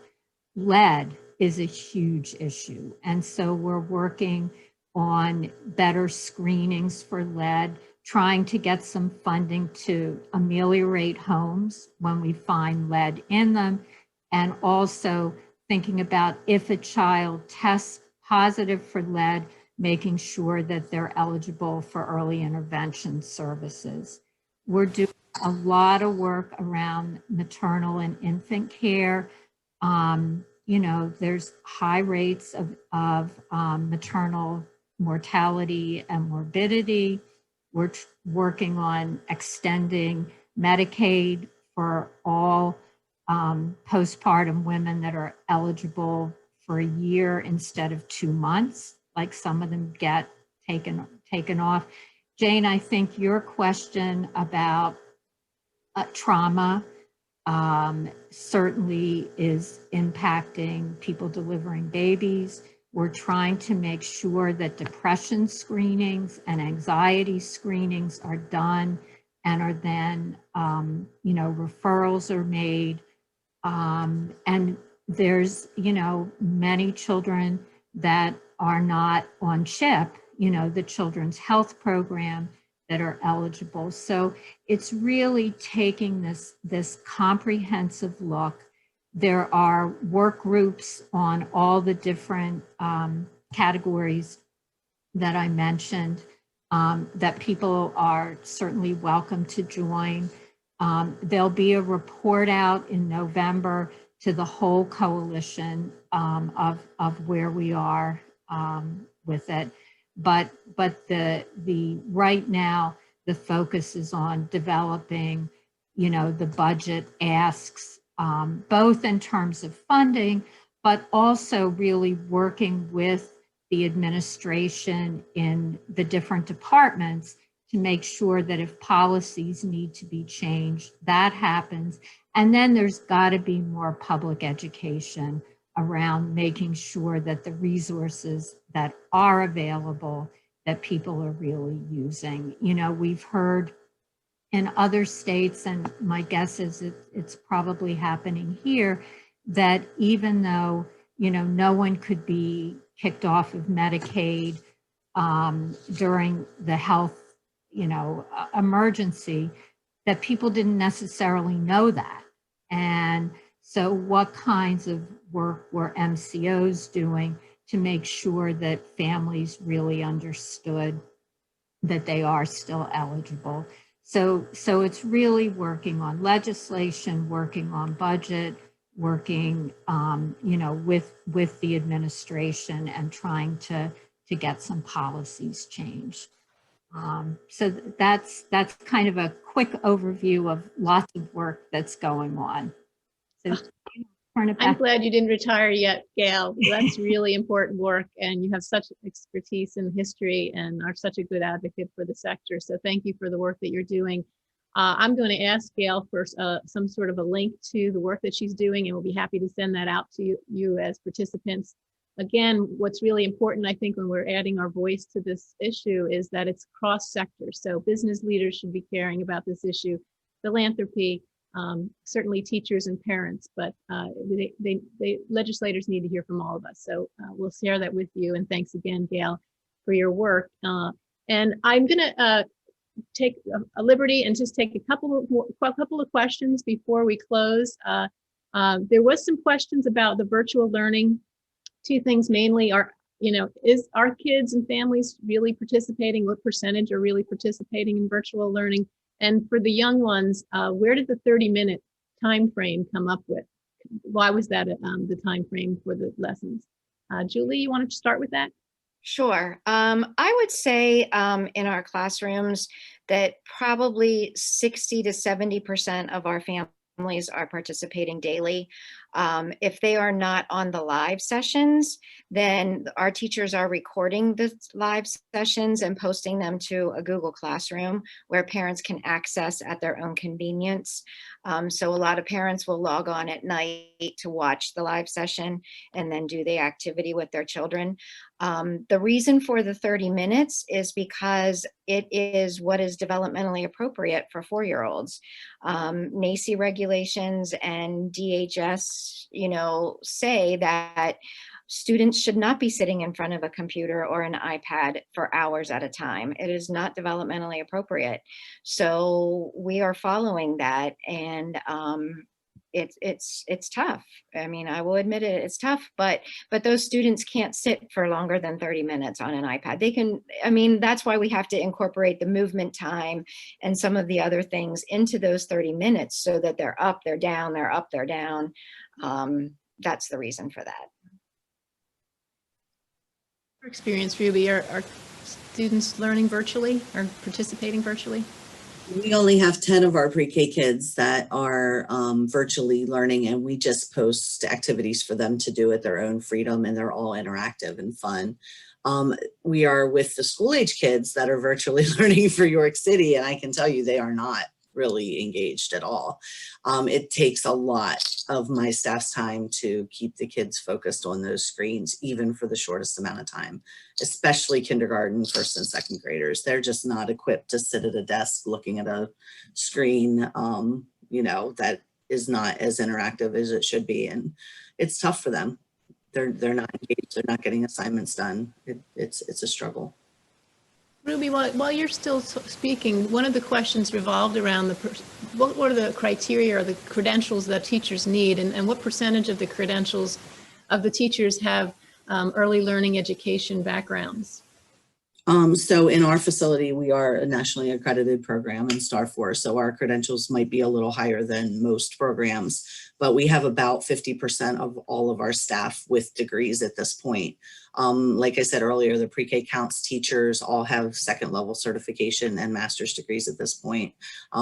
Lead is a huge issue, and so we're working on better screenings for lead, trying to get some funding to ameliorate homes when we find lead in them, and also thinking about if a child tests positive for lead, making sure that they're eligible for early intervention services. We're doing a lot of work around maternal and infant care. There's high rates of maternal mortality and morbidity. We're working on extending Medicaid for all postpartum women that are eligible for a year instead of 2 months, like some of them get taken off. Jane, I think your question about trauma certainly is impacting people delivering babies. We're trying to make sure that depression screenings and anxiety screenings are done and are then, referrals are made. And there's, many children that are not on CHIP, the Children's Health Program, that are eligible. So it's really taking this comprehensive look. There are work groups on all the different categories that I mentioned that people are certainly welcome to join. There'll be a report out in November to the whole coalition of where we are with it. But the right now, the focus is on developing, the budget asks, both in terms of funding, but also really working with the administration in the different departments to make sure that if policies need to be changed, that happens. And then there's got to be more public education around making sure that the resources that are available, that people are really using. You know, we've heard in other states, and my guess is it's probably happening here, that even though, you know, no one could be kicked off of Medicaid during the health, you know, emergency, that people didn't necessarily know that. And so what kinds of work were MCOs doing to make sure that families really understood that they are still eligible? So it's really working on legislation, working on budget, working, you know, with the administration and trying to get some policies changed. So that's kind of a quick overview of lots of work that's going on. So turn it back. I'm glad you didn't retire yet, Gail. That's really important work, and you have such expertise in history and are such a good advocate for the sector. So thank you for the work that you're doing. I'm going to ask Gail for some sort of a link to the work that she's doing, and we'll be happy to send that out to you as participants. Again, what's really important, I think, when we're adding our voice to this issue is that it's cross-sector. So business leaders should be caring about this issue, philanthropy, certainly teachers and parents, but legislators need to hear from all of us. So we'll share that with you. And thanks again, Gail, for your work. And I'm going to take a liberty and just take a couple of questions before we close. There was some questions about the virtual learning. Two things mainly are, you know, is our kids and families really participating? What percentage are really participating in virtual learning? And for the young ones, where did the 30-minute time frame come up with? Why was that the time frame for the lessons? Julie, you want to start with that? Sure. I would say in our classrooms that probably 60 to 70% of our families are participating daily. If they are not on the live sessions, then our teachers are recording the live sessions and posting them to a Google Classroom where parents can access at their own convenience. So a lot of parents will log on at night to watch the live session and then do the activity with their children. The reason for the 30 minutes is because it is what is developmentally appropriate for 4-year-olds. NACI regulations and DHS, you know, say that students should not be sitting in front of a computer or an iPad for hours at a time. It is not developmentally appropriate. So we are following that, and it's tough. I mean, I will admit it, it's tough, but those students can't sit for longer than 30 minutes on an iPad. They can, I mean, that's why we have to incorporate the movement time and some of the other things into those 30 minutes so that they're up, they're down, they're up, they're down. That's the reason for that. Experience, Ruby, are students learning virtually or participating virtually? We only have 10 of our pre-K kids that are virtually learning, and we just post activities for them to do at their own freedom, and they're all interactive and fun. We are with the school age kids that are virtually learning for York City, and I can tell you they are not really engaged at all. It takes a lot of my staff's time to keep the kids focused on those screens, even for the shortest amount of time, especially kindergarten, first and second graders. They're just not equipped to sit at a desk looking at a screen, you know, that is not as interactive as it should be. And it's tough for them. They're not engaged. They're not getting assignments done. It's a struggle. Ruby, while you're still speaking, one of the questions revolved around what are the criteria or the credentials that teachers need, and what percentage of the credentials of the teachers have early learning education backgrounds? So in our facility, we are a nationally accredited program in Star 4, so our credentials might be a little higher than most programs, but we have about 50% of all of our staff with degrees at this point. Like I said earlier, the pre-K counts teachers all have second level certification and master's degrees at this point.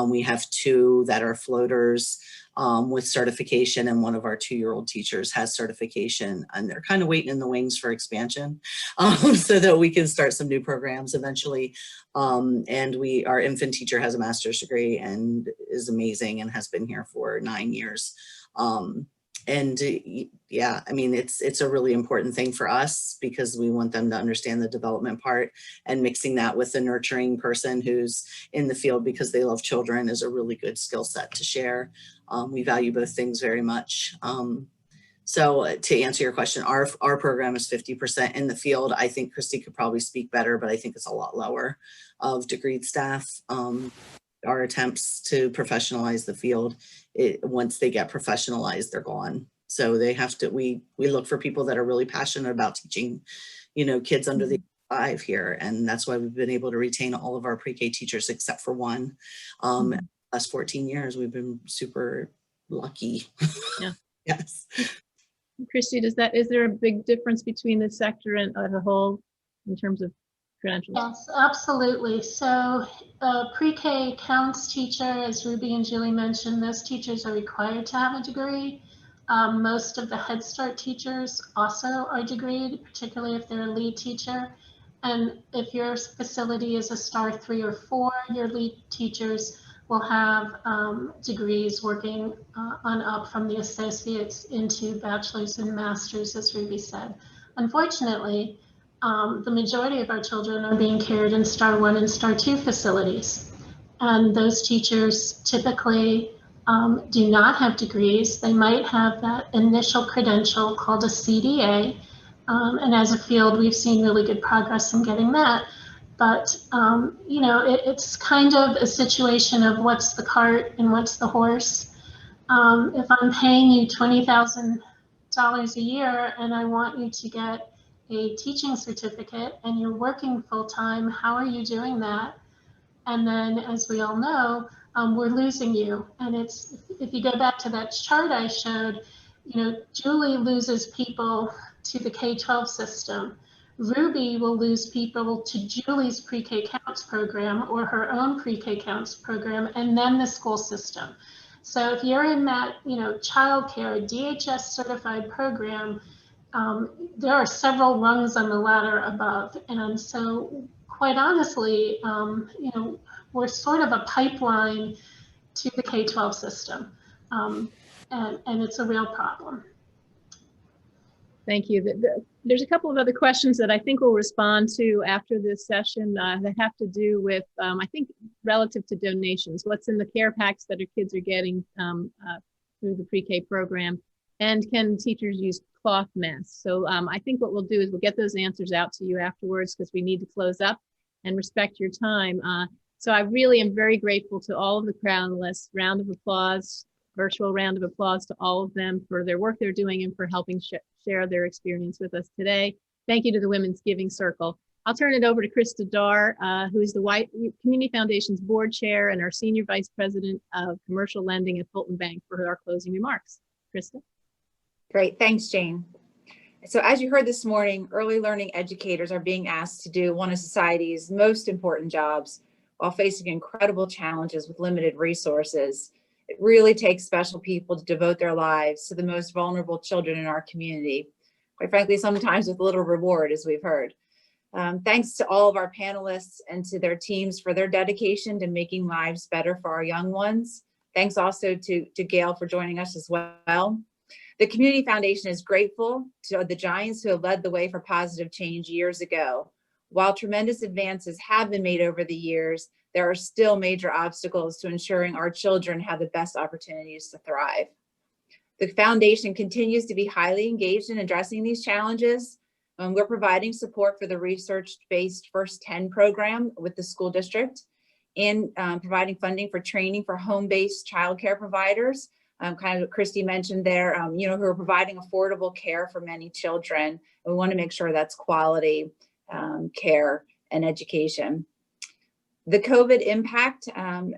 We have 2 that are floaters with certification, and one of our 2-year-old teachers has certification, and they're kind of waiting in the wings for expansion so that we can start some new programs eventually. And our infant teacher has a master's degree and is amazing and has been here for 9 years. Yeah, I mean, it's a really important thing for us because we want them to understand the development part, and mixing that with a nurturing person who's in the field because they love children is a really good skill set to share. We value both things very much. So to answer your question, our program is 50% in the field. I think Christy could probably speak better, but I think it's a lot lower of degreed staff. Our attempts to professionalize the field, once they get professionalized, they're gone. So they have to, we look for people that are really passionate about teaching, kids under the 5 here. And that's why we've been able to retain all of our pre-K teachers except for one. Last 14 years, we've been super lucky. Yeah. Yes. Christy, is there a big difference between the sector and as a whole in terms of credentials? Yes, absolutely. So pre-K counts teacher, as Ruby and Julie mentioned, those teachers are required to have a degree. Most of the Head Start teachers also are degreed, particularly if they're a lead teacher. And if your facility is a star 3 or 4, your lead teachers will have degrees working on up from the associates into bachelor's and master's, as Ruby said. Unfortunately, the majority of our children are being cared in star 1 and star 2 facilities. And those teachers typically do not have degrees. They might have that initial credential called a CDA. And as a field, we've seen really good progress in getting that. But, it's kind of a situation of what's the cart and what's the horse. If I'm paying you $20,000 a year and I want you to get a teaching certificate and you're working full-time, how are you doing that? And then, as we all know, we're losing you. And if you go back to that chart I showed, Julie loses people to the K-12 system. Ruby will lose people to Julie's pre-K counts program or her own pre-K counts program, and then the school system. So if you're in that, childcare DHS certified program, there are several rungs on the ladder above. And so quite honestly, we're sort of a pipeline to the K-12 system. And it's a real problem. Thank you. There's a couple of other questions that I think we'll respond to after this session that have to do with, I think, relative to donations. What's in the care packs that our kids are getting through the pre-K program? And can teachers use cloth masks? So I think what we'll do is we'll get those answers out to you afterwards because we need to close up and respect your time. So I really am very grateful to all of the panelists. Round of applause, virtual round of applause to all of them for their work they're doing and for helping share their experience with us today. Thank you to the Women's Giving Circle. I'll turn it over to Krista Dar, who is the Community Foundation's board chair and our senior vice president of commercial lending at Fulton Bank, for our closing remarks. Krista. Great, thanks, Jane. So as you heard this morning, early learning educators are being asked to do one of society's most important jobs while facing incredible challenges with limited resources. It really takes special people to devote their lives to the most vulnerable children in our community. Quite frankly, sometimes with little reward, as we've heard. Thanks to all of our panelists and to their teams for their dedication to making lives better for our young ones. Thanks also to Gail for joining us as well. The Community Foundation is grateful to the giants who have led the way for positive change years ago. While tremendous advances have been made over the years, there are still major obstacles to ensuring our children have the best opportunities to thrive. The foundation continues to be highly engaged in addressing these challenges. We're providing support for the research-based First 10 program with the school district and providing funding for training for home-based childcare providers, kind of what Christy mentioned there, who are providing affordable care for many children. And we want to make sure that's quality care and education. The COVID impact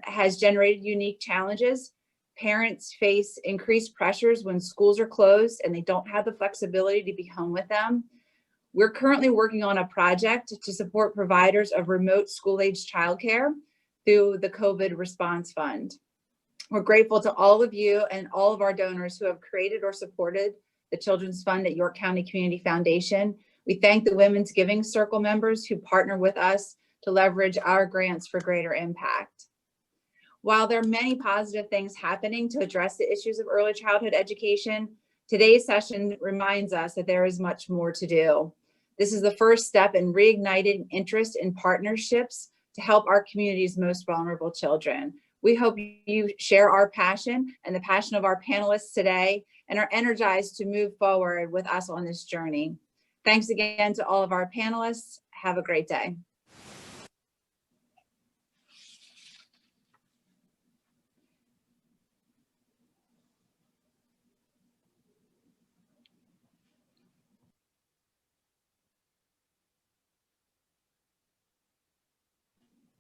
has generated unique challenges. parents face increased pressures when schools are closed and they don't have the flexibility to be home with them. We're currently working on a project to support providers of remote school-age childcare through the COVID Response Fund. We're grateful to all of you and all of our donors who have created or supported the Children's Fund at York County Community Foundation. We thank the Women's Giving Circle members who partner with us to leverage our grants for greater impact. While there are many positive things happening to address the issues of early childhood education, today's session reminds us that there is much more to do. This is the first step in reigniting interest in partnerships to help our community's most vulnerable children. We hope you share our passion and the passion of our panelists today and are energized to move forward with us on this journey. Thanks again to all of our panelists. Have a great day.